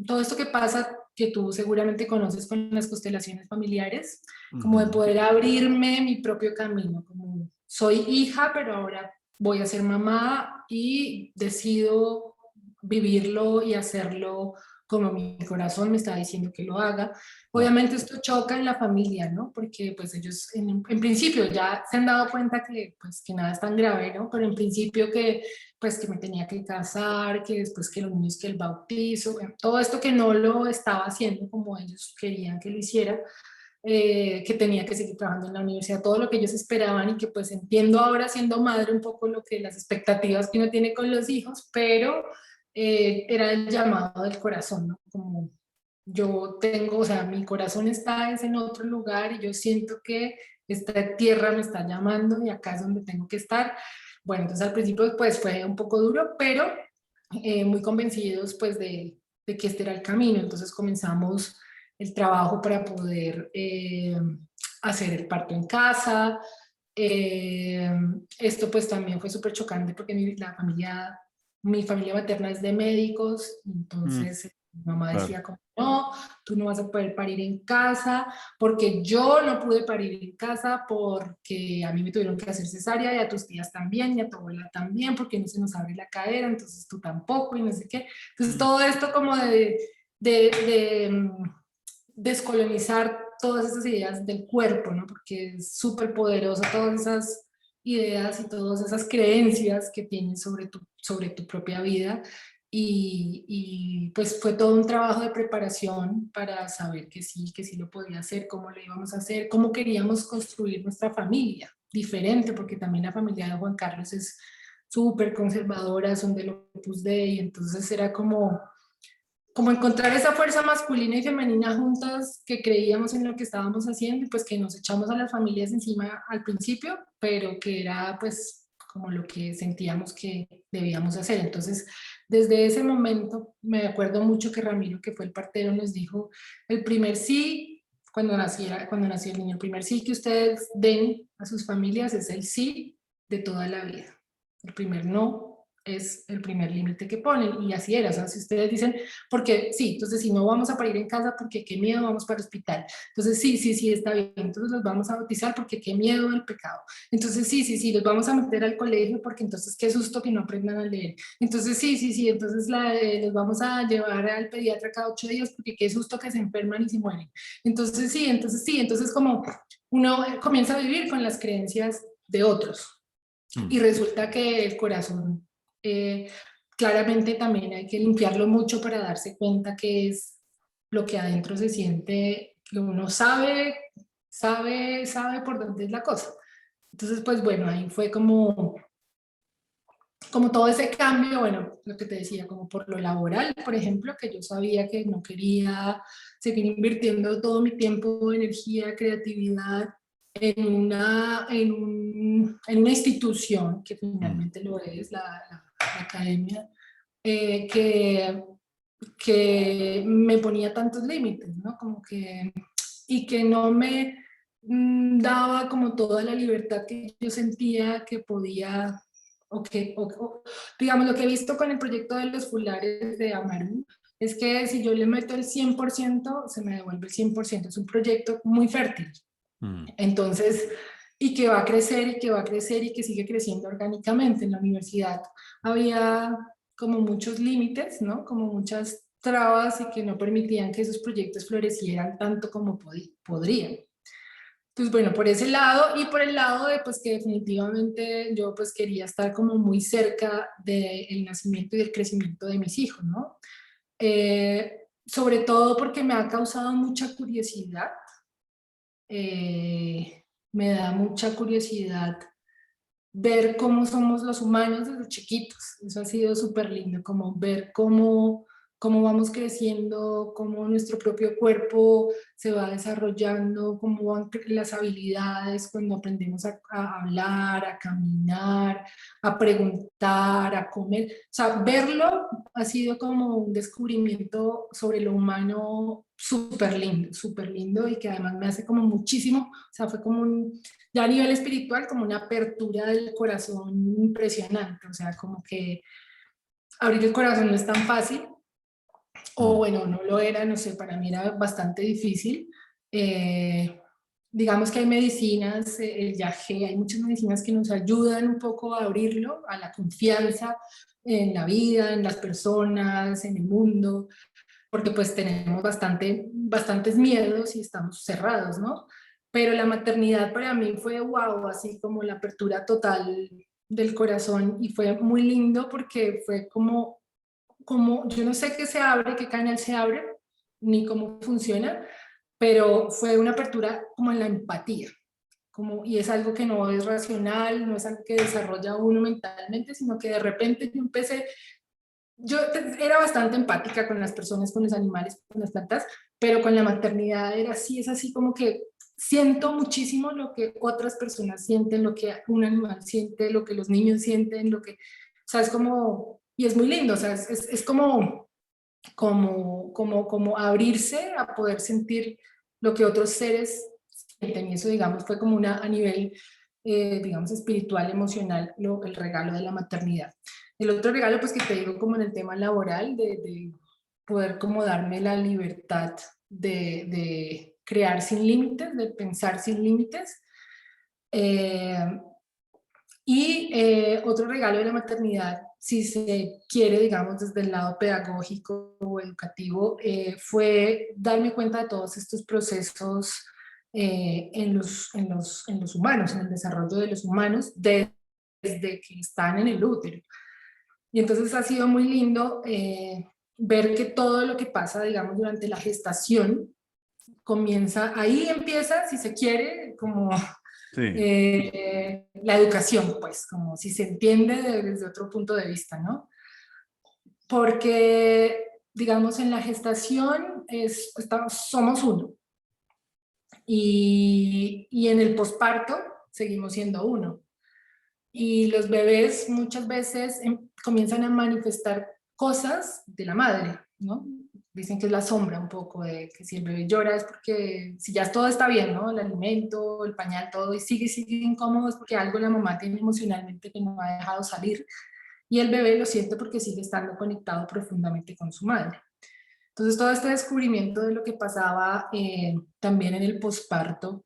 todo esto que pasa, que tú seguramente conoces con las constelaciones familiares, como de Ujú. poder abrirme mi propio camino, como soy hija, pero ahora voy a ser mamá y decido vivirlo y hacerlo como mi corazón me está diciendo que lo haga. Claro. Obviamente esto choca en la familia, ¿no? Porque pues ellos en principio ya se han dado cuenta que pues que nada es tan grave, ¿no? Pero en principio que pues que me tenía que casar, que después que los niños, que el bautizo, bueno, todo esto que no lo estaba haciendo como ellos querían que lo hiciera, que tenía que seguir trabajando en la universidad, todo lo que ellos esperaban y que pues entiendo ahora siendo madre un poco lo que las expectativas que uno tiene con los hijos, pero era el llamado del corazón, ¿no? Como yo tengo, o sea, mi corazón está es en otro lugar y yo siento que esta tierra me está llamando y acá es donde tengo que estar. Bueno, entonces al principio pues fue un poco duro, pero muy convencidos pues de que este era el camino. Entonces comenzamos el trabajo para poder hacer el parto en casa. Eh, Esto pues también fue súper chocante porque mi familia materna es de médicos, Mm, entonces mi mamá claro. decía como, no, tú no vas a poder parir en casa, porque yo no pude parir en casa, porque a mí me tuvieron que hacer cesárea y a tus tías también y a tu abuela también, porque no se nos abre la cadera, entonces tú tampoco y no sé qué. Entonces Mm, todo esto como de descolonizar todas esas ideas del cuerpo, ¿no? Porque es súper poderoso todas esas ideas y todas esas creencias que tienes sobre tu propia vida. Pues fue todo un trabajo de preparación para saber que sí lo podía hacer, cómo lo íbamos a hacer, cómo queríamos construir nuestra familia, diferente, porque también la familia de Juan Carlos es súper conservadora, son del Opus Dei, entonces era como encontrar esa fuerza masculina y femenina juntas que creíamos en lo que estábamos haciendo y pues que nos echamos a las familias encima al principio, pero que era pues como lo que sentíamos que debíamos hacer. Entonces, desde ese momento me acuerdo mucho que Ramiro, que fue el partero, nos dijo el primer sí cuando nació el niño, el primer sí que ustedes den a sus familias es el sí de toda la vida. El primer no es el primer límite que ponen y así era. O sea, si ustedes dicen porque sí, entonces si no vamos a parir en casa porque qué miedo, vamos para el hospital. Entonces sí, sí, sí, está bien. Entonces los vamos a bautizar porque qué miedo el pecado. Entonces sí, sí, sí, los vamos a meter al colegio porque entonces qué susto que no aprendan a leer. Entonces sí, sí, sí, entonces los vamos a llevar al pediatra cada 8 días porque qué susto que se enferman y se mueren. Entonces sí, entonces como uno comienza a vivir con las creencias de otros y mm, resulta que el corazón eh, claramente también hay que limpiarlo mucho para darse cuenta que es lo que adentro se siente, que uno sabe por dónde es la cosa. Entonces, pues bueno, ahí fue como todo ese cambio, bueno, lo que te decía, como por lo laboral, por ejemplo, que yo sabía que no quería seguir invirtiendo todo mi tiempo, energía, creatividad en una institución que mm. finalmente lo es, la academia, eh, que, que me ponía tantos límites, ¿no? Como que, y que no me daba como toda la libertad que yo sentía que podía, digamos, lo que he visto con el proyecto de los fulares de Amaru, es que si yo le meto el 100% se me devuelve el 100%. Es un proyecto muy fértil. Mm, Entonces, y que va a crecer y que va a crecer y que sigue creciendo orgánicamente. En la universidad había como muchos límites, ¿no? Como muchas trabas y que no permitían que esos proyectos florecieran tanto como podrían. Pues bueno, por ese lado y por el lado de pues que definitivamente yo pues quería estar como muy cerca del nacimiento y del crecimiento de mis hijos, ¿no? Sobre todo porque me ha causado mucha curiosidad, me da mucha curiosidad ver cómo somos los humanos desde chiquitos. Eso ha sido súper lindo, como ver cómo cómo vamos creciendo, cómo nuestro propio cuerpo se va desarrollando, cómo van las habilidades cuando aprendemos a hablar, a caminar, a preguntar, a comer. O sea, verlo ha sido como un descubrimiento sobre lo humano súper lindo y que además me hace como muchísimo, o sea, fue como un, ya a nivel espiritual, como una apertura del corazón impresionante, o sea, como que abrir el corazón no es tan fácil, o Mm. bueno, no lo era, no sé, para mí era bastante difícil. Eh, digamos que hay medicinas, el yagé, hay muchas medicinas que nos ayudan un poco a abrirlo, a la confianza en la vida, en las personas, en el mundo, porque pues tenemos bastantes miedos y estamos cerrados, ¿no? Pero la maternidad para mí fue wow, así como la apertura total del corazón y fue muy lindo porque fue como yo no sé qué se abre, qué canal se abre, ni cómo funciona, pero fue una apertura como en la empatía. Como, y es algo que no es racional, no es algo que desarrolla uno mentalmente, sino que de repente yo empecé, era bastante empática con las personas, con los animales, con las plantas, pero con la maternidad era así, es así como que siento muchísimo lo que otras personas sienten, lo que un animal siente, lo que los niños sienten, lo que, o sea, es como, y es muy lindo, o sea, es como abrirse a poder sentir lo que otros seres sienten, y eso, digamos, fue como una, a nivel, digamos, espiritual, emocional, el regalo de la maternidad. El otro regalo, pues que te digo como en el tema laboral, de poder como darme la libertad de crear sin límites, de pensar sin límites. Eh, otro regalo de la maternidad, si se quiere, digamos, desde el lado pedagógico o educativo, fue darme cuenta de todos estos procesos en los humanos, en el desarrollo de los humanos, desde que están en el útero. Y entonces ha sido muy lindo ver que todo lo que pasa, digamos, durante la gestación, ahí empieza, si se quiere, como Sí. la educación, pues, como si se entiende desde otro punto de vista, ¿no? Porque, digamos, en la gestación somos uno y en el posparto seguimos siendo uno. Y los bebés muchas veces comienzan a manifestar cosas de la madre, ¿no? Dicen que es la sombra un poco de que si el bebé llora es porque, si ya todo está bien, ¿no? El alimento, el pañal, todo, y sigue incómodo es porque algo la mamá tiene emocionalmente que no ha dejado salir. Y el bebé lo siente porque sigue estando conectado profundamente con su madre. Entonces, todo este descubrimiento de lo que pasaba también en el posparto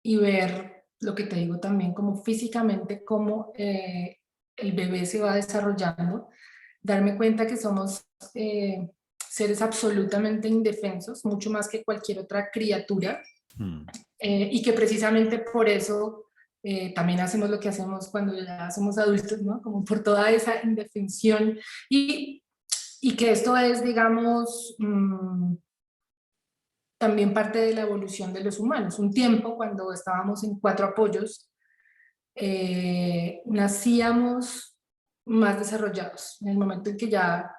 y ver lo que te digo también como físicamente, cómo el bebé se va desarrollando, darme cuenta que somos seres absolutamente indefensos, mucho más que cualquier otra criatura, Mm. y que precisamente por eso también hacemos lo que hacemos cuando ya somos adultos, ¿no? Como por toda esa indefensión y y que esto es, digamos, también parte de la evolución de los humanos. Un tiempo, cuando estábamos en cuatro apoyos, nacíamos más desarrollados. En el momento en que ya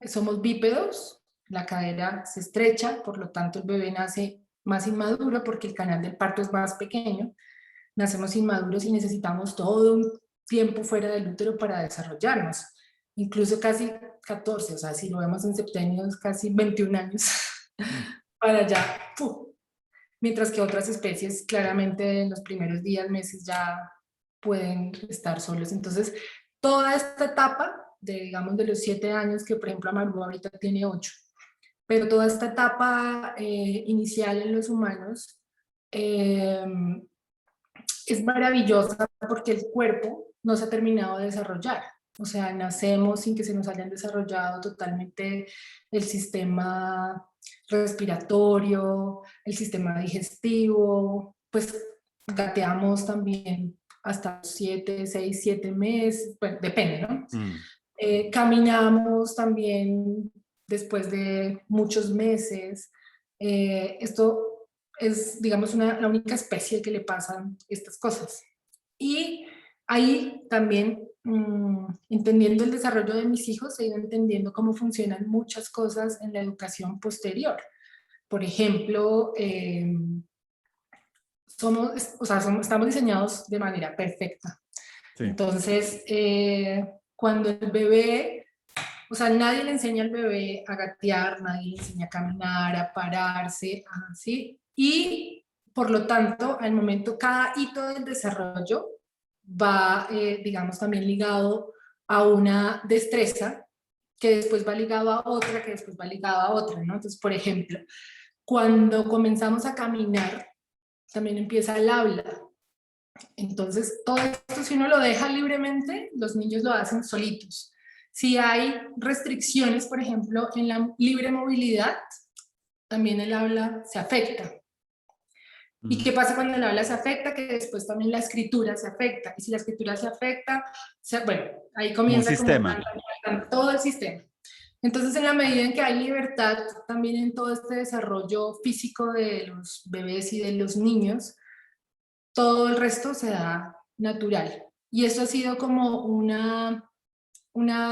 somos bípedos, la cadera se estrecha, por lo tanto el bebé nace más inmaduro porque el canal del parto es más pequeño. Nacemos inmaduros y necesitamos todo un tiempo fuera del útero para desarrollarnos, incluso casi 14, o sea, si lo vemos en septenios, casi 21 años Mm. para allá, ¡pum! Mientras que otras especies claramente en los primeros días, meses ya pueden estar solos. Entonces, toda esta etapa digamos, de los 7 años, que por ejemplo Amaru ahorita tiene 8, pero toda esta etapa inicial en los humanos eh, es maravillosa porque el cuerpo no se ha terminado de desarrollar. O sea, nacemos sin que se nos hayan desarrollado totalmente el sistema respiratorio, el sistema digestivo, pues gateamos también hasta 7, 6, 7 meses, bueno, depende, ¿no? Mm. Caminamos también después de muchos meses. Esto es, digamos, la única especie que le pasan estas cosas. Y ahí también entendiendo el desarrollo de mis hijos, he ido entendiendo cómo funcionan muchas cosas en la educación posterior. Por ejemplo, estamos diseñados de manera perfecta. Sí. Entonces, cuando el bebé, o sea, nadie le enseña al bebé a gatear, nadie le enseña a caminar, a pararse, así. Y por lo tanto, al momento, cada hito del desarrollo va, digamos, también ligado a una destreza que después va ligado a otra, que después va ligado a otra, ¿no? Entonces, por ejemplo, cuando comenzamos a caminar, también empieza el habla. Entonces, todo esto, si uno lo deja libremente, los niños lo hacen solitos. Si hay restricciones, por ejemplo, en la libre movilidad, también el habla se afecta. ¿Y qué pasa cuando el habla se afecta? Que después también la escritura se afecta. Y si la escritura se afecta, bueno, ahí Como un comienza como sistema. todo el sistema. Entonces, en la medida en que hay libertad también en todo este desarrollo físico de los bebés y de los niños, todo el resto se da natural. Y esto ha sido como una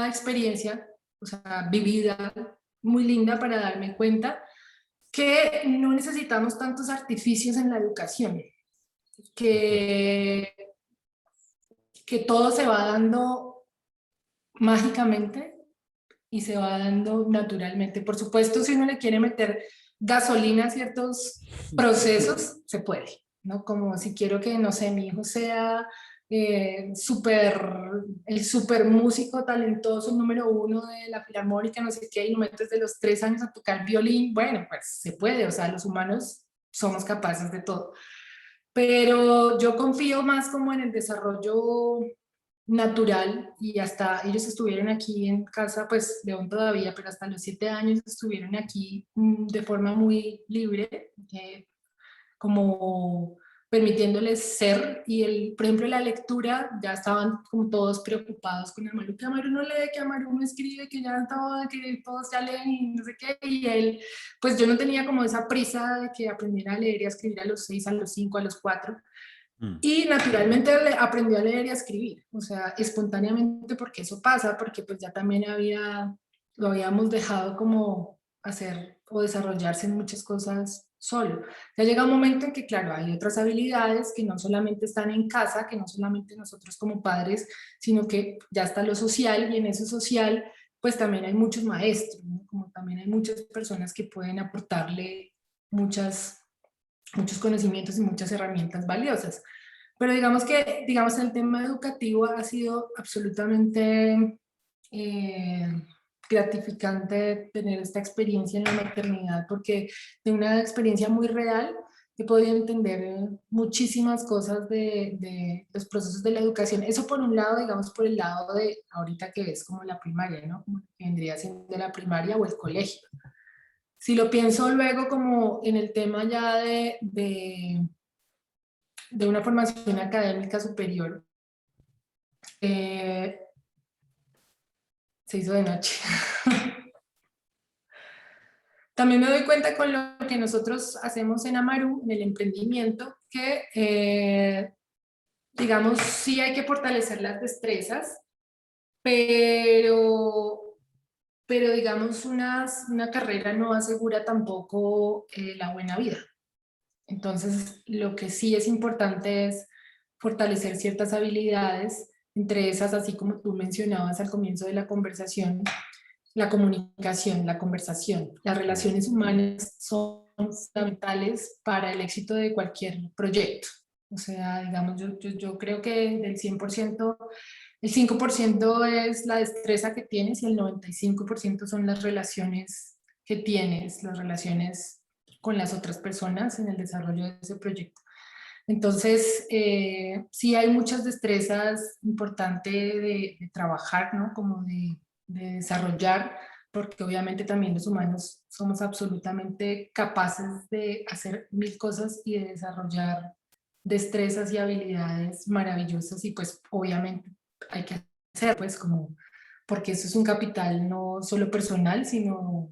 experiencia, o sea, vivida, muy linda para darme cuenta que no necesitamos tantos artificios en la educación, que, que todo se va dando mágicamente y se va dando naturalmente. Por supuesto, si uno le quiere meter gasolina a ciertos procesos, se puede, ¿no? Como si quiero que, no sé, mi hijo sea el super músico talentoso número uno de la filarmónica, no sé qué, y lo metes de los 3 años a tocar violín, bueno, pues se puede, o sea, los humanos somos capaces de todo. Pero yo confío más como en el desarrollo natural y hasta ellos estuvieron aquí en casa, pues León todavía, pero hasta los 7 años estuvieron aquí de forma muy libre, como permitiéndoles ser y por ejemplo la lectura, ya estaban como todos preocupados con Amaru, que Amaru no lee, que Amaru no escribe, que ya todo, que todos ya leen y no sé qué, y él, pues yo no tenía como esa prisa de que aprendiera a leer y a escribir a los 6, a los 5, a los 4, y naturalmente aprendió a leer y a escribir, o sea, espontáneamente, porque eso pasa, porque pues ya también lo habíamos dejado como hacer o desarrollarse en muchas cosas solo. Ya llega un momento en que, claro, hay otras habilidades que no solamente están en casa, que no solamente nosotros como padres, sino que ya está lo social, y en eso social, pues también hay muchos maestros, ¿no? Como también hay muchas personas que pueden aportarle muchos conocimientos y muchas herramientas valiosas. Pero digamos, el tema educativo ha sido absolutamente gratificante tener esta experiencia en la maternidad, porque de una experiencia muy real he podido entender muchísimas cosas de los procesos de la educación. Eso por un lado, digamos, por el lado de ahorita que es como la primaria, ¿no? Como que vendría siendo la primaria o el colegio. Si lo pienso luego como en el tema ya de una formación académica superior, se hizo de noche. También me doy cuenta con lo que nosotros hacemos en Amaru, en el emprendimiento, que digamos, sí hay que fortalecer las destrezas, pero, pero digamos, una carrera no asegura tampoco la buena vida. Entonces, lo que sí es importante es fortalecer ciertas habilidades, entre esas, así como tú mencionabas al comienzo de la conversación, la comunicación, la conversación. Las relaciones humanas son fundamentales para el éxito de cualquier proyecto. O sea, digamos, yo creo que del 100%, el 5% es la destreza que tienes y el 95% son las relaciones que tienes, las relaciones con las otras personas en el desarrollo de ese proyecto. Entonces, sí hay muchas destrezas importantes de trabajar, ¿no? Como de desarrollar, porque obviamente también los humanos somos absolutamente capaces de hacer mil cosas y de desarrollar destrezas y habilidades maravillosas y pues obviamente hay que hacer pues como, porque eso es un capital no solo personal, sino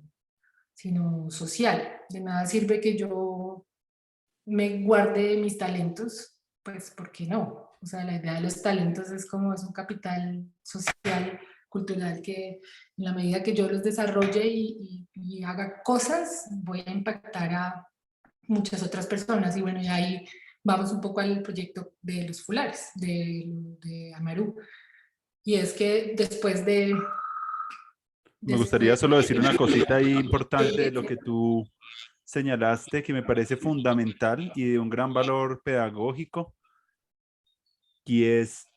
social. De nada sirve que yo me guarde mis talentos, pues, ¿por qué no? O sea, la idea de los talentos es como es un capital social, cultural, que en la medida que yo los desarrolle y haga cosas, voy a impactar a muchas otras personas. Y bueno, y ahí vamos un poco al proyecto de los fulares, de Amaru. Y es que Me gustaría después solo decir una cosita ahí importante de lo de que tú señalaste, que me parece fundamental y de un gran valor pedagógico, y es,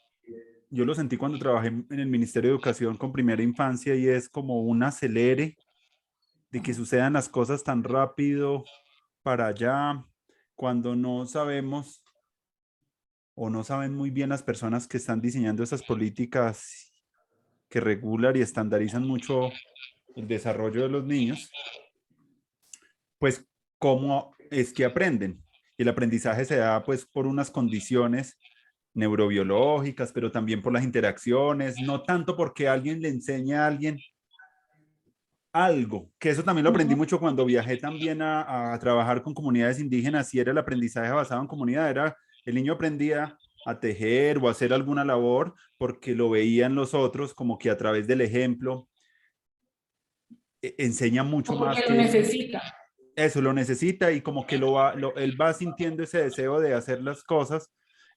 yo lo sentí cuando trabajé en el Ministerio de Educación con primera infancia, y es como un acelere de que sucedan las cosas tan rápido para allá, cuando no sabemos o no saben muy bien las personas que están diseñando esas políticas que regulan y estandarizan mucho el desarrollo de los niños, pues cómo es que aprenden. Y el aprendizaje se da pues por unas condiciones neurobiológicas, pero también por las interacciones, no tanto porque alguien le enseña a alguien algo, que eso también lo aprendí mucho cuando viajé también a trabajar con comunidades indígenas, y era el aprendizaje basado en comunidad, era el niño aprendía a tejer o a hacer alguna labor porque lo veían los otros, como que a través del ejemplo enseña mucho más porque lo que él. necesita. Eso lo necesita, y como que él va sintiendo ese deseo de hacer las cosas,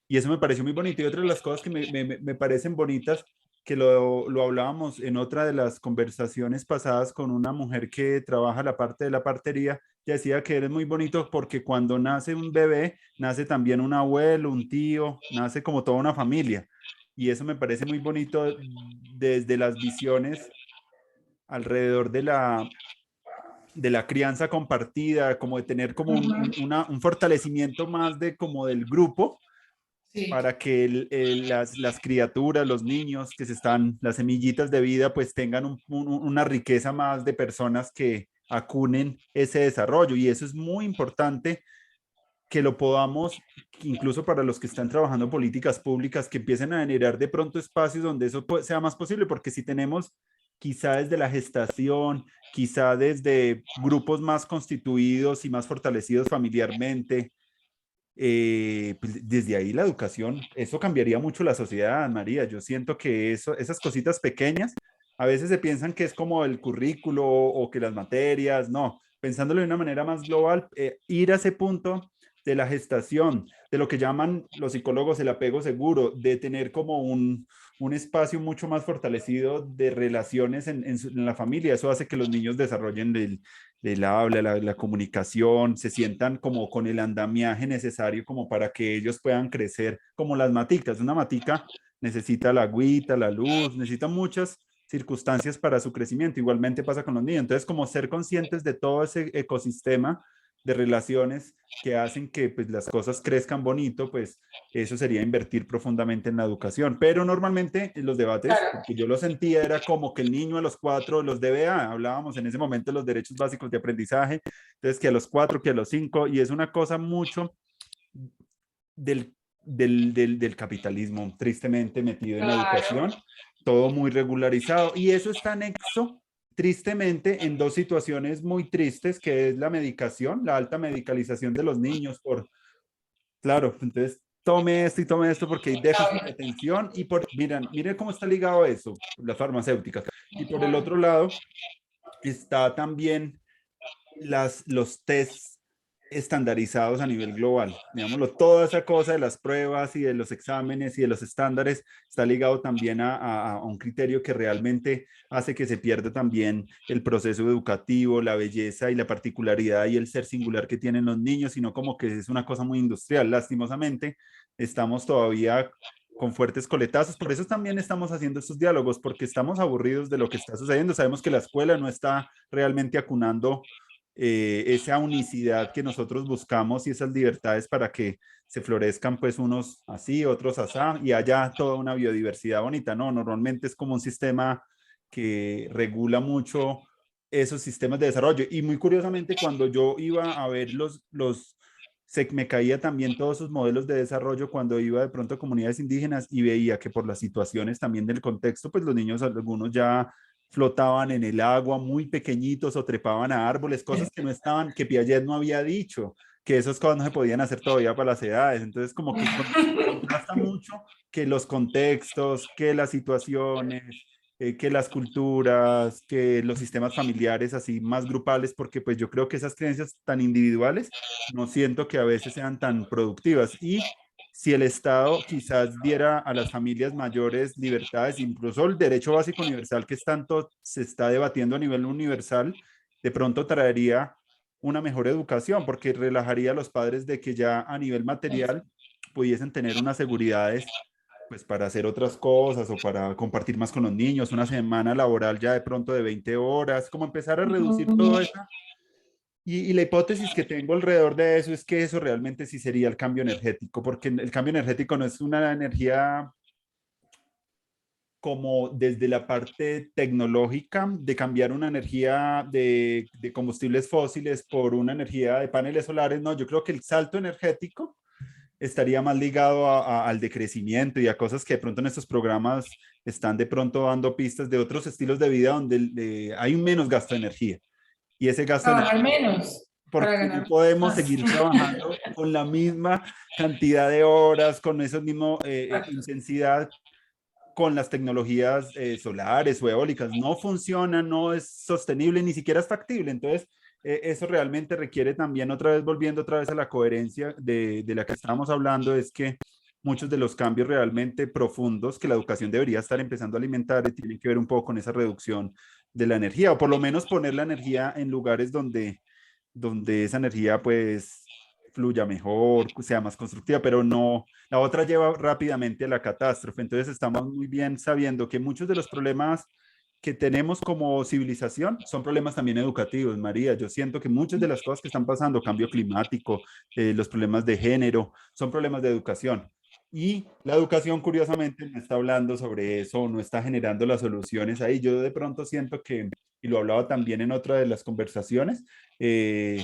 y eso me pareció muy bonito. Y otra de las cosas que me parecen bonitas, que lo hablábamos en otra de las conversaciones pasadas con una mujer que trabaja la parte de la partería, que decía que es muy bonito porque cuando nace un bebé, nace también un abuelo, un tío, nace como toda una familia. Y eso me parece muy bonito desde las visiones alrededor de la crianza compartida, como de tener como un fortalecimiento más de como del grupo, Sí. para que las criaturas, los niños que se están, las semillitas de vida, pues tengan una riqueza más de personas que acunen ese desarrollo. Y eso es muy importante que lo podamos, incluso para los que están trabajando políticas públicas, que empiecen a generar de pronto espacios donde eso sea más posible, porque si tenemos quizá desde la gestación, quizá desde grupos más constituidos y más fortalecidos familiarmente, pues desde ahí la educación, eso cambiaría mucho la sociedad, María. Yo siento que esas cositas pequeñas a veces se piensan que es como el currículo o que las materias, no, pensándolo de una manera más global, ir a ese punto de la gestación, de lo que llaman los psicólogos el apego seguro, de tener como un espacio mucho más fortalecido de relaciones en la familia. Eso hace que los niños desarrollen el habla, la comunicación, se sientan como con el andamiaje necesario como para que ellos puedan crecer como las maticas. Una matica necesita la agüita, la luz, necesita muchas circunstancias para su crecimiento. Igualmente pasa con los niños. Entonces, como ser conscientes de todo ese ecosistema de relaciones que hacen que pues, las cosas crezcan bonito, pues eso sería invertir profundamente en la educación. Pero normalmente en los debates, Claro. que yo lo sentía, era como que el niño a los 4, los DBA, hablábamos en ese momento de los derechos básicos de aprendizaje, entonces que a los 4, que a los 5, y es una cosa mucho del, del capitalismo tristemente metido en la Claro. educación, todo muy regularizado, y eso está anexo tristemente en dos situaciones muy tristes, que es la medicación, la alta medicalización de los niños por, claro, entonces tome esto porque hay déficit de atención, y miren cómo está ligado eso, las farmacéuticas. Y por el otro lado está también los tests estandarizados a nivel global. Digámoslo, toda esa cosa de las pruebas y de los exámenes y de los estándares está ligado también a un criterio que realmente hace que se pierda también el proceso educativo, la belleza y la particularidad y el ser singular que tienen los niños, sino como que es una cosa muy industrial. Lastimosamente, estamos todavía con fuertes coletazos. Por eso también estamos haciendo estos diálogos, porque estamos aburridos de lo que está sucediendo. Sabemos que la escuela no está realmente acunando esa unicidad que nosotros buscamos y esas libertades para que se florezcan pues unos así, otros asá, y haya toda una biodiversidad bonita, ¿no? Normalmente es como un sistema que regula mucho esos sistemas de desarrollo. Y muy curiosamente, cuando yo iba a ver se me caía también todos esos modelos de desarrollo cuando iba de pronto a comunidades indígenas y veía que por las situaciones también del contexto, pues los niños, algunos ya flotaban en el agua muy pequeñitos o trepaban a árboles, cosas que no estaban, que Piaget no había dicho, que esas cosas no se podían hacer todavía para las edades. Entonces, como que contrasta mucho que los contextos, que las situaciones, que las culturas, que los sistemas familiares así más grupales, porque pues yo creo que esas creencias tan individuales no siento que a veces sean tan productivas. Y si el Estado quizás diera a las familias mayores libertades, incluso el derecho básico universal que es tanto se está debatiendo a nivel universal, de pronto traería una mejor educación, porque relajaría a los padres de que ya a nivel material pudiesen tener unas seguridades pues para hacer otras cosas o para compartir más con los niños, una semana laboral ya de pronto de 20 horas, como empezar a reducir todo eso. Y la hipótesis que tengo alrededor de eso es que eso realmente sí sería el cambio energético, porque el cambio energético no es una energía como desde la parte tecnológica de cambiar una energía de combustibles fósiles por una energía de paneles solares, no, yo creo que el salto energético estaría más ligado al decrecimiento y a cosas que de pronto en estos programas están de pronto dando pistas de otros estilos de vida donde hay un menos gasto de energía. Y ese gasto de Trabajar energía, menos para porque no ganar podemos más. seguir trabajando con la misma cantidad de horas, con esa misma Exacto. intensidad con las tecnologías solares o eólicas. No funciona, no es sostenible, ni siquiera es factible. Entonces, eso realmente requiere también, otra vez volviendo otra vez a la coherencia de la que estábamos hablando, es que muchos de los cambios realmente profundos que la educación debería estar empezando a alimentar tienen que ver un poco con esa reducción de la energía, o por lo menos poner la energía en lugares donde esa energía pues fluya mejor, sea más constructiva, pero no, la otra lleva rápidamente a la catástrofe. Entonces estamos muy bien sabiendo que muchos de los problemas que tenemos como civilización son problemas también educativos, María. Yo siento que muchas de las cosas que están pasando, cambio climático, los problemas de género, son problemas de educación. Y la educación, curiosamente, no está hablando sobre eso, no está generando las soluciones ahí. Yo de pronto siento que, y lo hablaba también en otra de las conversaciones, eh,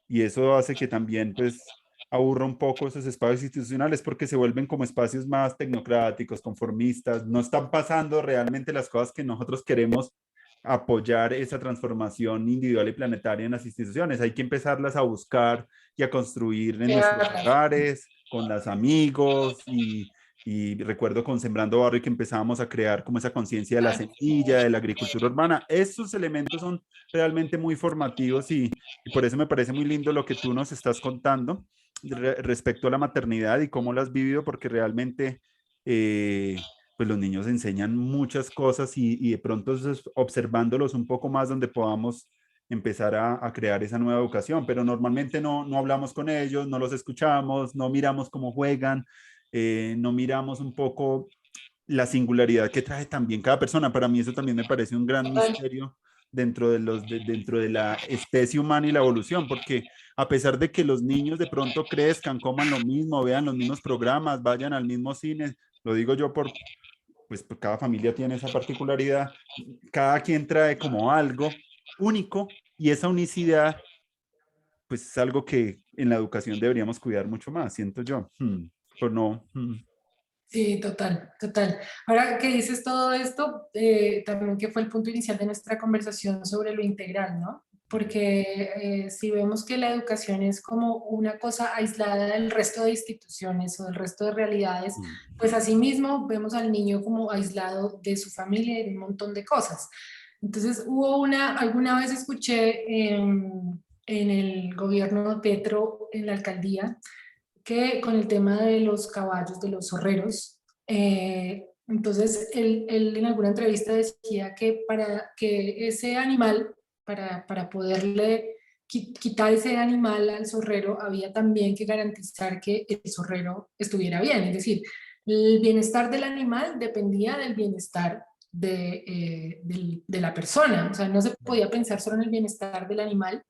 y eso hace que también, pues, aburra un poco esos espacios institucionales porque se vuelven como espacios más tecnocráticos, conformistas, no están pasando realmente las cosas que nosotros queremos apoyar esa transformación individual y planetaria en las instituciones. Hay que empezarlas a buscar y a construir en nuestros hogares, con los amigos y recuerdo con Sembrando Barrio que empezábamos a crear como esa conciencia de la semilla, de la agricultura urbana. Esos elementos son realmente muy formativos y por eso me parece muy lindo lo que tú nos estás contando respecto a la maternidad y cómo lo has vivido, porque realmente pues los niños enseñan muchas cosas y de pronto es observándolos un poco más donde podamos empezar a crear esa nueva educación, pero normalmente no hablamos con ellos, no los escuchamos, no miramos cómo juegan, no miramos un poco la singularidad que trae también cada persona. Para mí eso también me parece un gran misterio dentro de la especie humana y la evolución, porque a pesar de que los niños de pronto crezcan, coman lo mismo, vean los mismos programas, vayan al mismo cine, lo digo yo pues cada familia tiene esa particularidad, cada quien trae como algo único y esa unicidad pues es algo que en la educación deberíamos cuidar mucho más, siento yo. Pero no. Sí, total, total. Ahora que dices todo esto, también que fue el punto inicial de nuestra conversación sobre lo integral, ¿no? Porque si vemos que la educación es como una cosa aislada del resto de instituciones o del resto de realidades, pues asimismo vemos al niño como aislado de su familia y de un montón de cosas. Entonces alguna vez escuché en el gobierno de Petro, en la alcaldía, que con el tema de los caballos, de los zorreros, entonces él en alguna entrevista decía que para que ese animal, para poderle quitar ese animal al zorrero, había también que garantizar que el zorrero estuviera bien, es decir, el bienestar del animal dependía del bienestar de la persona, o sea, no se podía pensar solo en el bienestar del animal,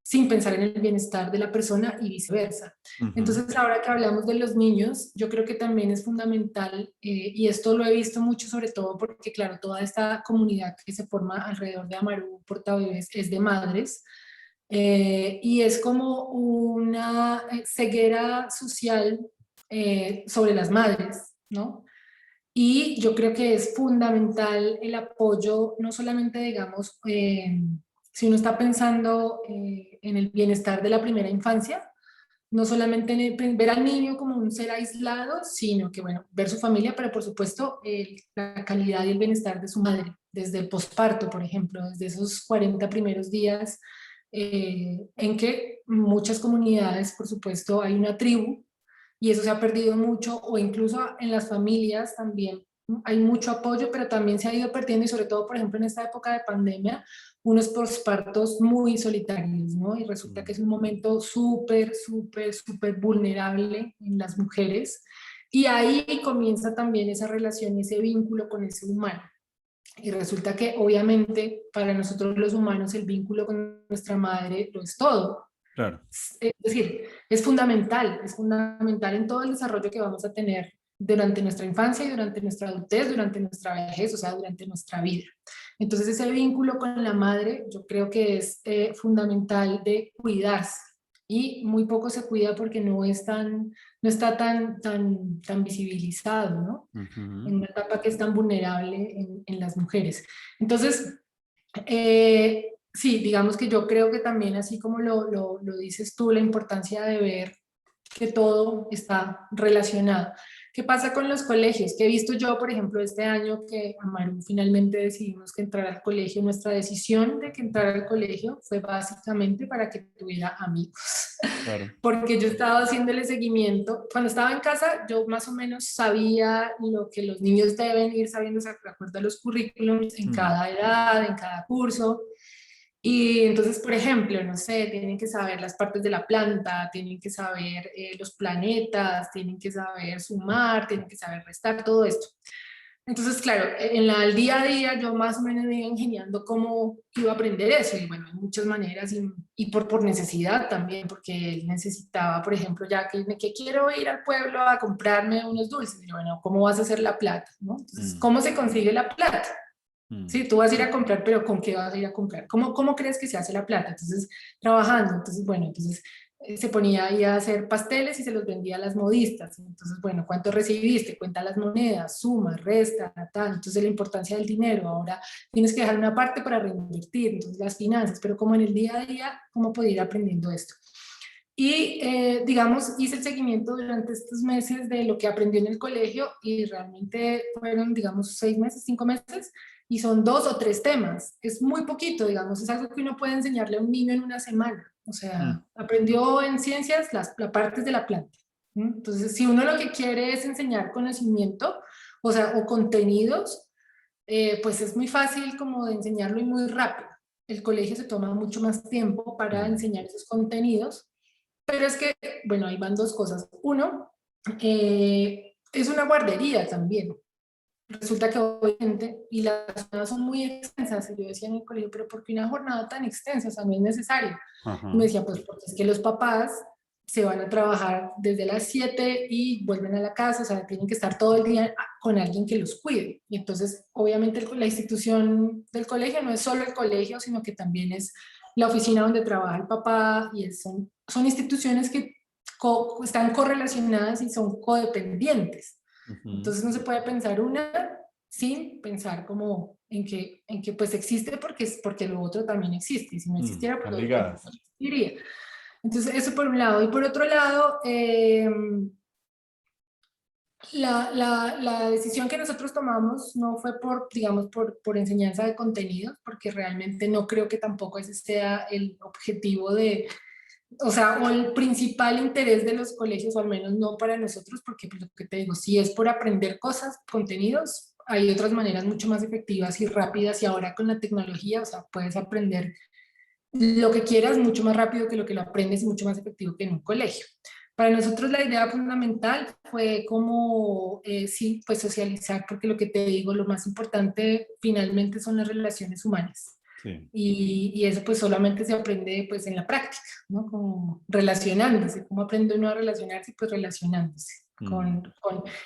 sin pensar en el bienestar de la persona y viceversa. Ujú. Entonces, ahora que hablamos de los niños, yo creo que también es fundamental, y esto lo he visto mucho, sobre todo porque, claro, toda esta comunidad que se forma alrededor de Amaru Portabebés es de madres, y es como una ceguera social sobre las madres, ¿no? Y yo creo que es fundamental el apoyo, no solamente, digamos, si uno está pensando en el bienestar de la primera infancia, no solamente ver al niño como un ser aislado, sino que, bueno, ver su familia, pero por supuesto la calidad y el bienestar de su madre, desde el posparto, por ejemplo, desde esos 40 primeros días, en que muchas comunidades, por supuesto, hay una tribu, y eso se ha perdido mucho, o incluso en las familias también hay mucho apoyo, pero también se ha ido perdiendo, y sobre todo, por ejemplo, en esta época de pandemia, unos pospartos muy solitarios, ¿no? Y resulta que es un momento súper, súper, súper vulnerable en las mujeres, y ahí comienza también esa relación, ese vínculo con ese humano. Y resulta que obviamente para nosotros los humanos el vínculo con nuestra madre lo es todo. Claro. Es decir, es fundamental en todo el desarrollo que vamos a tener durante nuestra infancia y durante nuestra adultez, durante nuestra vejez, o sea, durante nuestra vida. Entonces ese vínculo con la madre yo creo que es fundamental de cuidarse, y muy poco se cuida porque no está tan visibilizado, ¿no? En Ujú. una etapa que es tan vulnerable en las mujeres. Entonces, sí, digamos que yo creo que también, así como lo dices tú, la importancia de ver que todo está relacionado. ¿Qué pasa con los colegios? Que he visto yo, por ejemplo, este año que Amaru finalmente decidimos que entrar al colegio. Nuestra decisión de que entrar al colegio fue básicamente para que tuviera amigos. Claro. Porque yo estaba haciéndole seguimiento. Cuando estaba en casa, yo más o menos sabía lo que los niños deben ir sabiendo de acuerdo a los currículums en Mm. cada edad, en cada curso. Y entonces, por ejemplo, no sé, tienen que saber las partes de la planta, tienen que saber los planetas, tienen que saber sumar, tienen que saber restar, todo esto. Entonces, claro, el día a día yo más o menos me iba ingeniando cómo iba a aprender eso. Y bueno, hay muchas maneras, y por necesidad también, porque él necesitaba, por ejemplo, ya que quiero ir al pueblo a comprarme unos dulces. Y yo, bueno, ¿cómo vas a hacer la plata? ¿No? Entonces, Mm. ¿cómo se consigue la plata? Mm. Sí, tú vas a ir a comprar, pero ¿con qué vas a ir a comprar? ¿Cómo crees que se hace la plata? Entonces, trabajando. Entonces, bueno, entonces se ponía ahí a hacer pasteles y se los vendía a las modistas. Entonces, bueno, ¿cuánto recibiste? Cuenta las monedas, suma, resta, tal. Entonces, la importancia del dinero. Ahora tienes que dejar una parte para reinvertir. Entonces, las finanzas. Pero como en el día a día, ¿cómo puedo ir aprendiendo esto? Y, digamos, hice el seguimiento durante estos meses de lo que aprendió en el colegio, y realmente fueron, digamos, 6 meses, 5 meses, y son 2 o 3 temas. Es muy poquito, digamos, es algo que uno puede enseñarle a un niño en una semana. O Mm. sea, aprendió en ciencias las partes de la planta. ¿Sí? Entonces, si uno lo que quiere es enseñar conocimiento, o sea, o contenidos, pues es muy fácil como de enseñarlo y muy rápido. El colegio se toma mucho más tiempo para Mm. enseñar esos contenidos, pero es que, bueno, ahí van dos cosas. Uno, es una guardería también. Resulta que obviamente, y las jornadas son muy extensas, y yo decía en el colegio, pero ¿por qué una jornada tan extensa? O sea, no es necesario. Y me Ajá. decía, pues porque es que los papás se van a trabajar desde las 7 y vuelven a la casa, o sea, tienen que estar todo el día con alguien que los cuide. Y entonces, obviamente, la institución del colegio no es solo el colegio, sino que también es la oficina donde trabaja el papá, y son instituciones que están correlacionadas y son codependientes. Ujú. Entonces no se puede pensar una sin pensar como en que pues existe, porque lo otro también existe, y si no Mm. existiera, pues Están lo otro tampoco ligadas. existiría. Entonces eso por un lado. Y por otro lado, la decisión que nosotros tomamos no fue digamos, por enseñanza de contenidos, porque realmente no creo que tampoco ese sea el objetivo o sea, o el principal interés de los colegios, o al menos no para nosotros, porque pues, lo que te digo, si es por aprender cosas, contenidos, hay otras maneras mucho más efectivas y rápidas, y ahora con la tecnología, o sea, puedes aprender lo que quieras mucho más rápido que lo que lo aprendes, y mucho más efectivo que en un colegio. Para nosotros la idea fundamental fue como, sí, pues socializar, porque lo que te digo, lo más importante finalmente son las relaciones humanas. Sí. Y eso pues solamente se aprende pues en la práctica, ¿no? Como relacionándose. ¿Cómo aprende uno a relacionarse? Pues relacionándose Mm.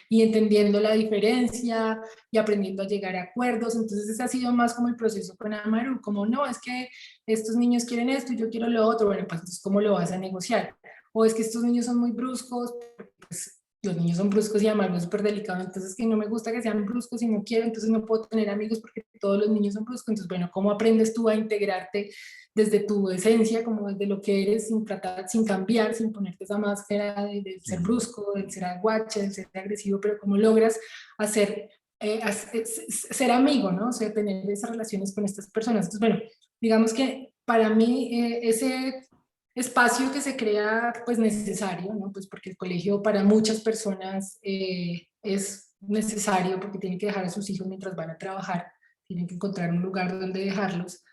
y entendiendo la diferencia, y aprendiendo a llegar a acuerdos. Entonces ese ha sido más como el proceso con Amaru, como no, es que estos niños quieren esto y yo quiero lo otro. Bueno, pues entonces ¿cómo lo vas a negociar? O es que estos niños son muy bruscos, pues los niños son bruscos y además es súper delicado, entonces que no me gusta que sean bruscos y no quiero, entonces no puedo tener amigos porque todos los niños son bruscos, entonces bueno, ¿cómo aprendes tú a integrarte desde tu esencia, como desde lo que eres, sin tratar, sin cambiar, sin ponerte esa máscara de ser Mm. brusco, de ser aguache, de ser agresivo, pero cómo logras hacer, ser amigo, ¿no? O sea, tener esas relaciones con estas personas. Entonces, bueno, digamos que para mí ese espacio que se crea pues necesario, ¿no? Pues porque el colegio para muchas personas es necesario porque tienen que dejar a sus hijos mientras van a trabajar, tienen que encontrar un lugar donde dejarlos.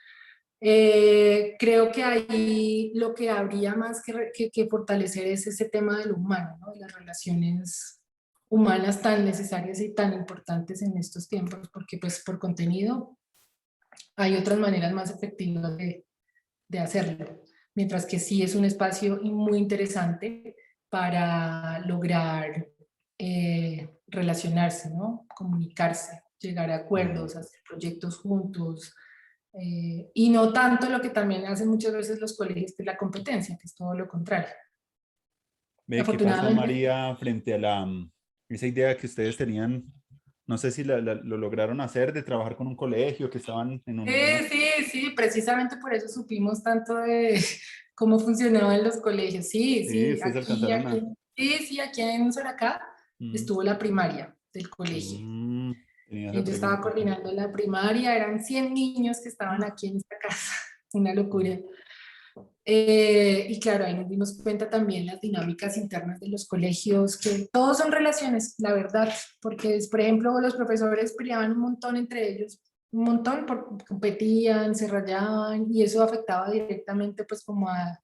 Creo que ahí lo que habría más que fortalecer es ese tema de lo humano, ¿no? De las relaciones humanas tan necesarias y tan importantes en estos tiempos, porque pues por contenido hay otras maneras más efectivas de hacerlo. Mientras que sí es un espacio muy interesante para lograr relacionarse, ¿no? Comunicarse, llegar a Mm. acuerdos, hacer proyectos juntos. Y no tanto lo que también hacen muchas veces los colegios, que es la competencia, que es todo lo contrario. Ve, ¿qué pasó, Afortunadamente, María, frente a esa idea que ustedes tenían? No sé si lo lograron hacer de trabajar con un colegio, que estaban en sí, una... sí, sí, precisamente por eso supimos tanto de cómo funcionaban los colegios. Sí, Sí, sí, ustedes alcanzaron a... sí, sí, aquí en Soracá Mm, estuvo la primaria del colegio. mm, tenía esa Yo estaba pregunta. coordinando la primaria, eran 100 niños que estaban Ah, aquí en esta casa, una mm, locura. Y claro, ahí nos dimos cuenta también las dinámicas internas de los colegios, que todos son relaciones, la verdad, porque, por ejemplo, los profesores peleaban un montón entre ellos, un montón, porque competían, se rayaban, y eso afectaba directamente pues como a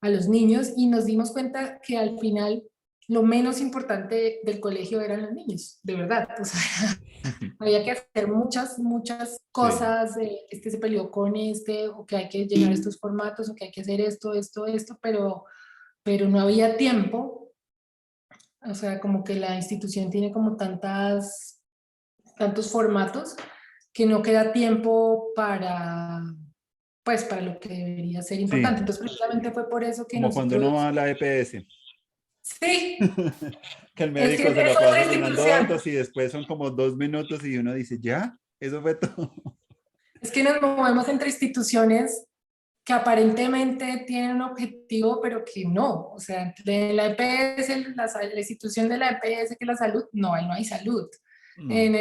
los niños, y nos dimos cuenta que al final lo menos importante del colegio eran los niños, de verdad, o sea, había que hacer muchas, muchas sí, cosas, este se peleó con este, o que hay que llenar estos formatos, o que hay que hacer esto, esto, esto, pero no había tiempo, o sea, como que la institución tiene como tantos formatos que no queda tiempo para, pues, para lo que debería ser importante. sí, Entonces, precisamente fue por eso que como cuando uno nosotros, va a la EPS, sí, que el es que médico se es la otra pasa llenando institución. datos y después son como 2 minutos y uno dice, ¿ya? Eso fue todo. Es que nos movemos entre instituciones que aparentemente tienen un objetivo, pero que no. O sea, de la EPS, la institución de la EPS, que es la salud, no, ahí no hay salud. En, No,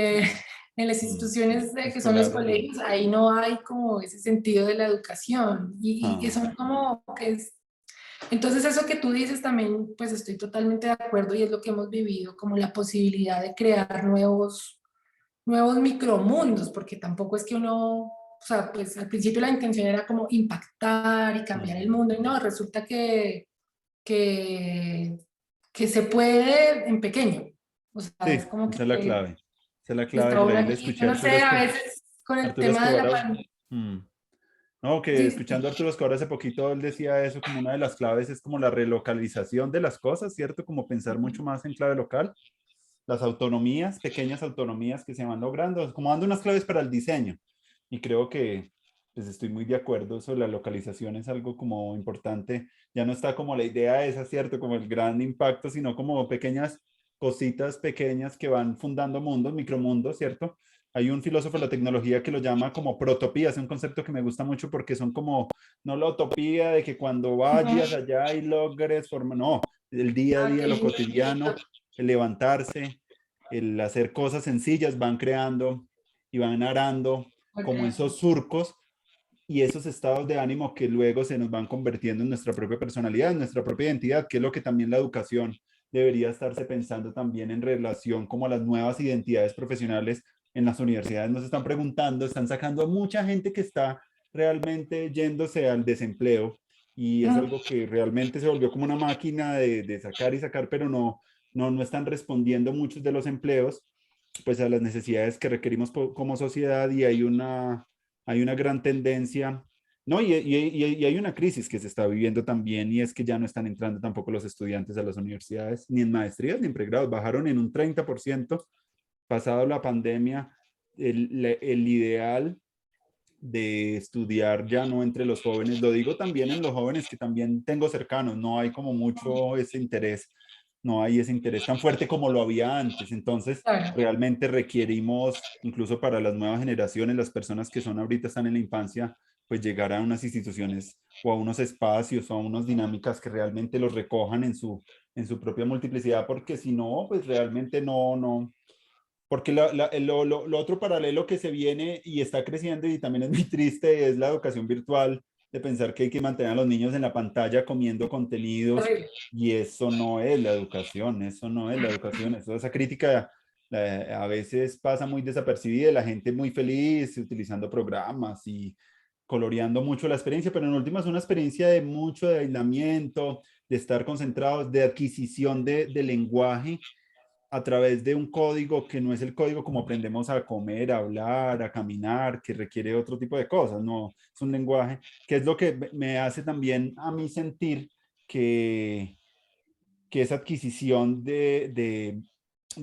en las mm, instituciones que son los escolares no. colegios, ahí no hay como ese sentido de la educación. Y que Ah, son como que entonces eso que tú dices también, pues estoy totalmente de acuerdo y es lo que hemos vivido, como la posibilidad de crear nuevos micromundos, porque tampoco es que uno, o sea, pues al principio la intención era como impactar y cambiar el mm, mundo, y no, resulta que, que se puede en pequeño. O sea, es sí, como esa es la que clave. Esa es la clave. está Por uno ahí le aquí, escuché yo a no sé, a veces con el Arturo tema de Escobar. la pandemia. Mm. No, que Sí, escuchando sí, a Arturo Escobar hace poquito, él decía eso como una de las claves es como la relocalización de las cosas, ¿cierto? Como pensar mucho más en clave local, las autonomías, pequeñas autonomías que se van logrando, como dando unas claves para el diseño. Y creo que pues estoy muy de acuerdo, eso, la localización es algo como importante, ya no está como la idea esa, ¿cierto? Como el gran impacto, sino como pequeñas cositas pequeñas que van fundando mundos, micromundos, ¿cierto? Hay un filósofo de la tecnología que lo llama como protopía, es un concepto que me gusta mucho porque son como, no la utopía de que cuando vayas ujú, allá y logres formar, no, el día a día, lo cotidiano, ok, el levantarse, el hacer cosas sencillas, van creando y van arando como ok. esos surcos y esos estados de ánimo que luego se nos van convirtiendo en nuestra propia personalidad, en nuestra propia identidad, que es lo que también la educación debería estarse pensando también en relación como a las nuevas identidades profesionales en las universidades. Nos están preguntando, están sacando a mucha gente que está realmente yéndose al desempleo y es Mm, algo que realmente se volvió como una máquina de sacar y sacar, pero no están respondiendo muchos de los empleos pues a las necesidades que requerimos como sociedad y hay una gran tendencia, no, y hay una crisis que se está viviendo también y es que ya no están entrando tampoco los estudiantes a las universidades, ni en maestrías ni en pregrados, bajaron en un 30% pasado la pandemia, el ideal de estudiar ya no entre los jóvenes, lo digo también en los jóvenes que también tengo cercanos, no hay como mucho ese interés no hay ese interés tan fuerte como lo había antes. Entonces, Claro. realmente requerimos, incluso para las nuevas generaciones, las personas que son ahorita están en la infancia, pues llegar a unas instituciones o a unos espacios o a unas dinámicas que realmente los recojan en su propia multiplicidad, porque si no, pues realmente no, porque lo otro paralelo que se viene y está creciendo y también es muy triste es la educación virtual, de pensar que hay que mantener a los niños en la pantalla comiendo contenidos Terrible. y eso no es la educación, eso no es la educación, esa crítica a veces pasa muy desapercibida, la gente muy feliz utilizando programas y coloreando mucho la experiencia, pero en última es una experiencia de mucho de aislamiento, de estar concentrados, de adquisición de lenguaje a través de un código que no es el código como aprendemos a comer, a hablar, a caminar, que requiere otro tipo de cosas, no, es un lenguaje, que es lo que me hace también a mí sentir que, que esa adquisición de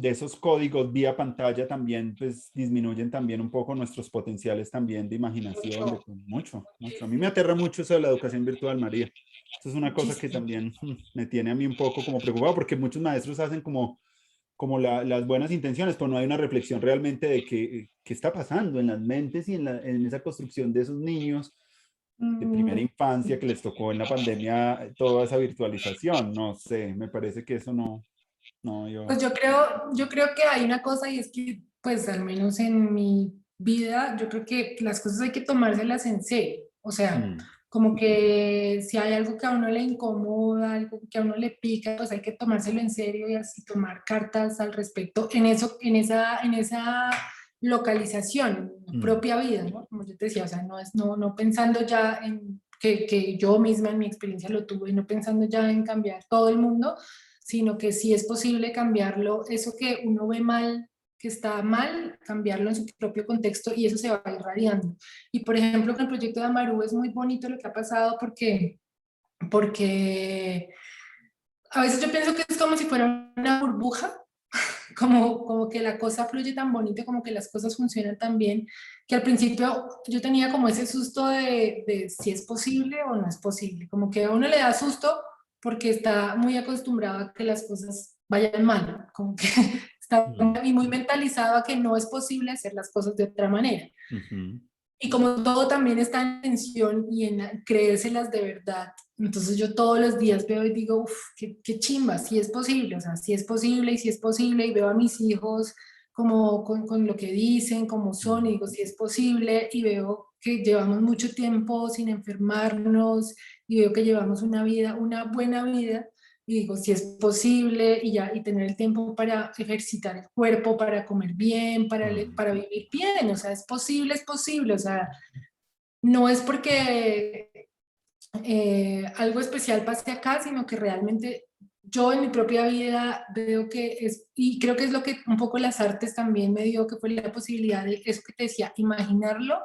esos códigos vía pantalla también pues disminuyen también un poco nuestros potenciales también de imaginación, Mucho. mucho, mucho. A mí me Muchísimo. aterra mucho eso de la educación virtual, María. Eso es una cosa que Muchísimo. también me tiene a mí un poco como preocupado porque muchos maestros hacen como las buenas intenciones, pero no hay una reflexión realmente de qué está pasando en las mentes y en esa construcción de esos niños de primera Mm, infancia que les tocó en la pandemia toda esa virtualización. No sé, me parece que eso no, Pues yo creo que hay una cosa y es que, pues al menos en mi vida, yo creo que las cosas hay que tomárselas en serio. O sea, mm, como que si hay algo que a uno le incomoda, algo que a uno le pica, pues hay que tomárselo en serio y así tomar cartas al respecto en eso, en esa localización, en la mm, propia vida, ¿no? Como yo te decía, o sea, no pensando ya en que yo misma en mi experiencia lo tuve, no pensando ya en cambiar todo el mundo, sino que sí es posible cambiarlo, eso que uno ve mal, que está mal, cambiarlo en su propio contexto y eso se va irradiando. Y por ejemplo, con el proyecto de Amaru es muy bonito lo que ha pasado porque a veces yo pienso que es como si fuera una burbuja, como que la cosa fluye tan bonito, como que las cosas funcionan tan bien, que al principio yo tenía como ese susto de si es posible o no es posible, como que a uno le da susto porque está muy acostumbrado a que las cosas vayan mal, como que está mm, y muy mentalizado a que no es posible hacer las cosas de otra manera. ujú, Y como todo también está en tensión y en creérselas de verdad, entonces yo todos los días veo y digo, uff, qué chimba, si es posible, o sea, si es posible y si es posible, y veo a mis hijos como con lo que dicen, como son, y mm, digo, si es posible, y veo que llevamos mucho tiempo sin enfermarnos, y veo que llevamos una vida, una buena vida, y digo, si es posible, y ya, y tener el tiempo para ejercitar el cuerpo, para comer bien, mm, para vivir bien, o sea, es posible, o sea, no es porque algo especial pase acá, sino que realmente yo en mi propia vida veo que es, y creo que es lo que un poco las artes también me dio, que fue la posibilidad de eso que te decía, imaginarlo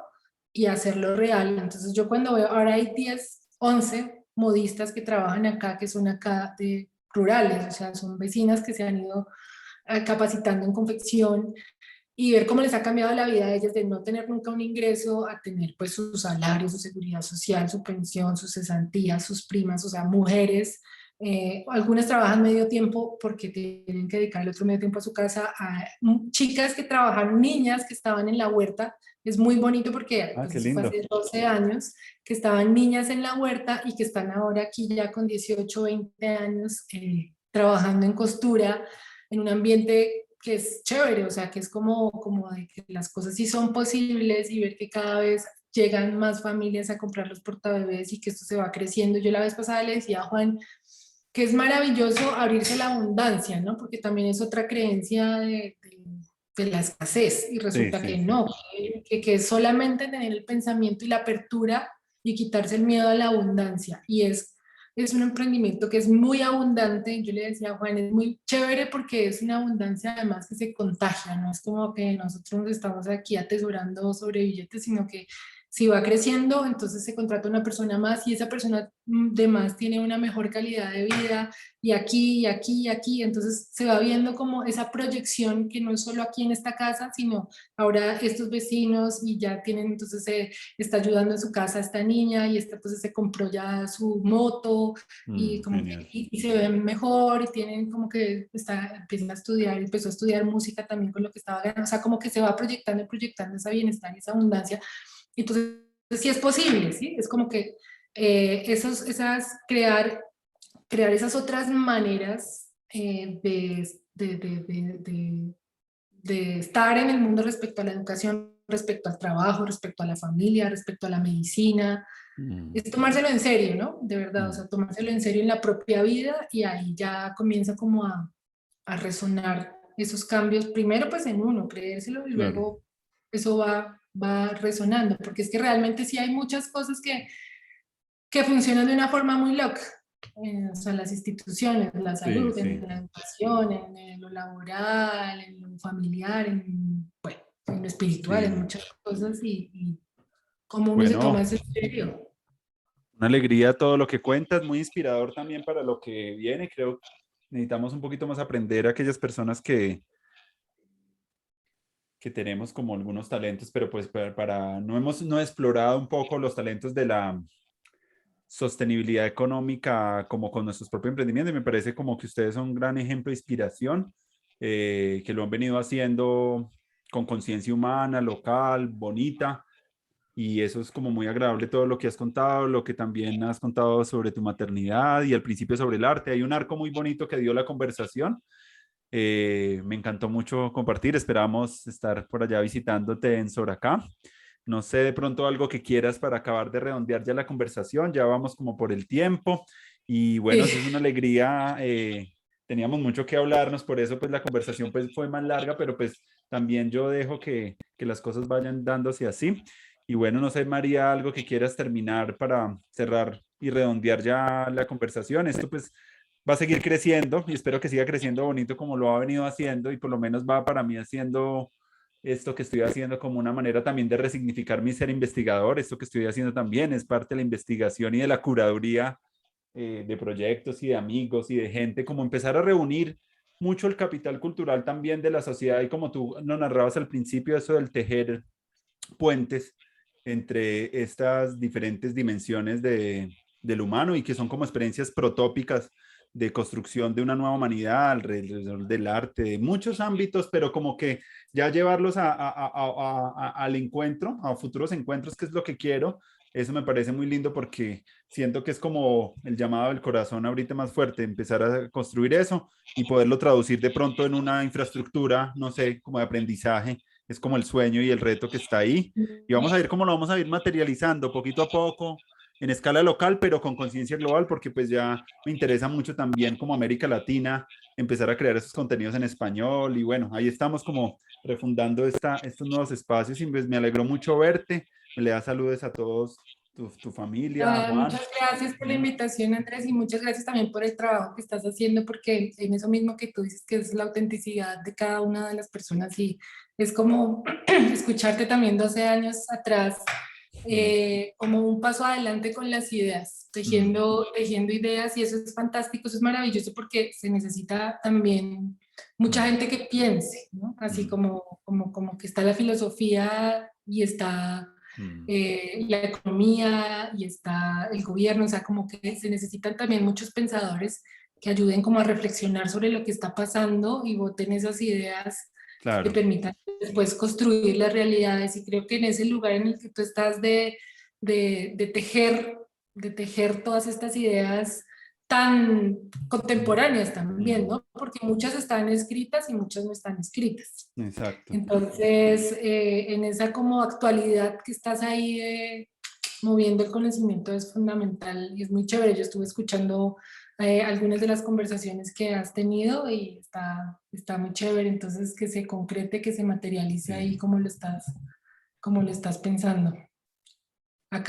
y hacerlo real. Entonces yo cuando veo, ahora hay 10 11 modistas que trabajan acá, que son acá de rurales, o sea, son vecinas que se han ido capacitando en confección y ver cómo les ha cambiado la vida a ellas de no tener nunca un ingreso a tener pues su salario, su seguridad social, su pensión, sus cesantías, sus primas, o sea, mujeres. Algunas trabajan medio tiempo porque tienen que dedicar el otro medio tiempo a su casa, a chicas que trabajan, niñas que estaban en la huerta. Es muy bonito porque ah, pues qué eso fue lindo. hace 12 años, que estaban niñas en la huerta y que están ahora aquí ya con 18 20 años trabajando en costura en un ambiente que es chévere, o sea, que es como de que las cosas sí son posibles y ver que cada vez llegan más familias a comprar los portabebés y que esto se va creciendo. Yo la vez pasada le decía a Juan que es maravilloso abrirse a la abundancia, ¿no? Porque también es otra creencia de la escasez y Sí, resulta sí, que sí. no, que solamente tener el pensamiento y la apertura y quitarse el miedo a la abundancia. Y es un emprendimiento que es muy abundante. Yo le decía a Juan, es muy chévere porque es una abundancia además que se contagia, no es como que nosotros nos estamos aquí atesorando sobre billetes, sino que Si va creciendo, entonces se contrata una persona más y esa persona de más tiene una mejor calidad de vida y aquí, y aquí, y aquí. Entonces se va viendo como esa proyección que no es solo aquí en esta casa, sino ahora estos vecinos y ya tienen, entonces se está ayudando en su casa a esta niña y esta entonces se compró ya su moto y como que Genial. y se ven mejor y tienen como que empiezan a estudiar, empezó a estudiar música también con lo que estaba ganando, o sea, como que se va proyectando y proyectando esa bienestar y esa abundancia. Entonces, sí es posible, ¿sí? Es como que crear esas otras maneras de estar en el mundo respecto a la educación, respecto al trabajo, respecto a la familia, respecto a la medicina, Mm, es tomárselo en serio, ¿no? De verdad, o mm, sea, tomárselo en serio en la propia vida y ahí ya comienza como a resonar esos cambios, primero pues en uno, creérselo y claro. luego eso va resonando, porque es que realmente sí hay muchas cosas que funcionan de una forma muy loca. O sea, las instituciones, la Sí, salud, en sí. la educación, en lo laboral, en lo familiar, bueno, en lo espiritual, en Sí. muchas cosas y cómo uno se toma Bueno, eso en serio. una alegría todo lo que cuentas, muy inspirador también para lo que viene. Creo que necesitamos un poquito más aprender a aquellas personas que tenemos como algunos talentos, pero pues no hemos no explorado un poco los talentos de la sostenibilidad económica como con nuestros propios emprendimientos. Y me parece como que ustedes son un gran ejemplo de inspiración, que lo han venido haciendo con conciencia humana, local, bonita. Y eso es como muy agradable todo lo que has contado, lo que también has contado sobre tu maternidad y al principio sobre el arte. Hay un arco muy bonito que dio la conversación. Me encantó mucho compartir. Esperamos estar por allá visitándote en Soracá. No sé, de pronto algo que quieras para acabar de redondear ya la conversación. Ya vamos como por el tiempo. Y bueno, Sí. eso es una alegría. Teníamos mucho que hablarnos, por eso pues la conversación pues fue más larga, pero pues también yo dejo que las cosas vayan dándose así. Y bueno, no sé, María, algo que quieras terminar para cerrar y redondear ya la conversación. Esto pues va a seguir creciendo y espero que siga creciendo bonito como lo ha venido haciendo y por lo menos va para mí haciendo esto que estoy haciendo como una manera también de resignificar mi ser investigador. Esto que estoy haciendo también es parte de la investigación y de la curaduría de proyectos y de amigos y de gente, como empezar a reunir mucho el capital cultural también de la sociedad y como tú lo narrabas al principio, eso del tejer puentes entre estas diferentes dimensiones del humano y que son como experiencias protópicas de construcción de una nueva humanidad alrededor del arte, de muchos ámbitos, pero como que ya llevarlos al encuentro, a futuros encuentros, que es lo que quiero. Eso me parece muy lindo porque siento que es como el llamado del corazón ahorita más fuerte, empezar a construir eso y poderlo traducir de pronto en una infraestructura, no sé, como de aprendizaje. Es como el sueño y el reto que está ahí. Y vamos a ver cómo lo vamos a ir materializando poquito a poco en escala local, pero con conciencia global, porque pues ya me interesa mucho también como América Latina empezar a crear esos contenidos en español. Y bueno, ahí estamos como refundando estos nuevos espacios y pues me alegró mucho verte. Le da saludos a todos, tu familia, Juan. Muchas gracias por la invitación, Andrés, y muchas gracias también por el trabajo que estás haciendo, porque en eso mismo que tú dices, que es la autenticidad de cada una de las personas, y es como escucharte también 12 años atrás, Mm, como un paso adelante con las ideas, mm, tejiendo ideas, y eso es fantástico, eso es maravilloso, porque se necesita también mucha mm, gente que piense, ¿no? Así mm, como que está la filosofía y está mm, la economía y está el gobierno, o sea, como que se necesitan también muchos pensadores que ayuden como a reflexionar sobre lo que está pasando y voten esas ideas que claro. permitan después construir las realidades. Y creo que en ese lugar en el que tú estás de tejer, de tejer todas estas ideas tan contemporáneas también, Mm, ¿no? Porque muchas están escritas y muchas no están escritas. exacto. Entonces, en esa como actualidad que estás ahí moviendo el conocimiento es fundamental y es muy chévere. Yo estuve escuchando algunas de las conversaciones que has tenido y está muy chévere. Entonces, que se concrete, que se materialice ahí Sí. como lo estás pensando.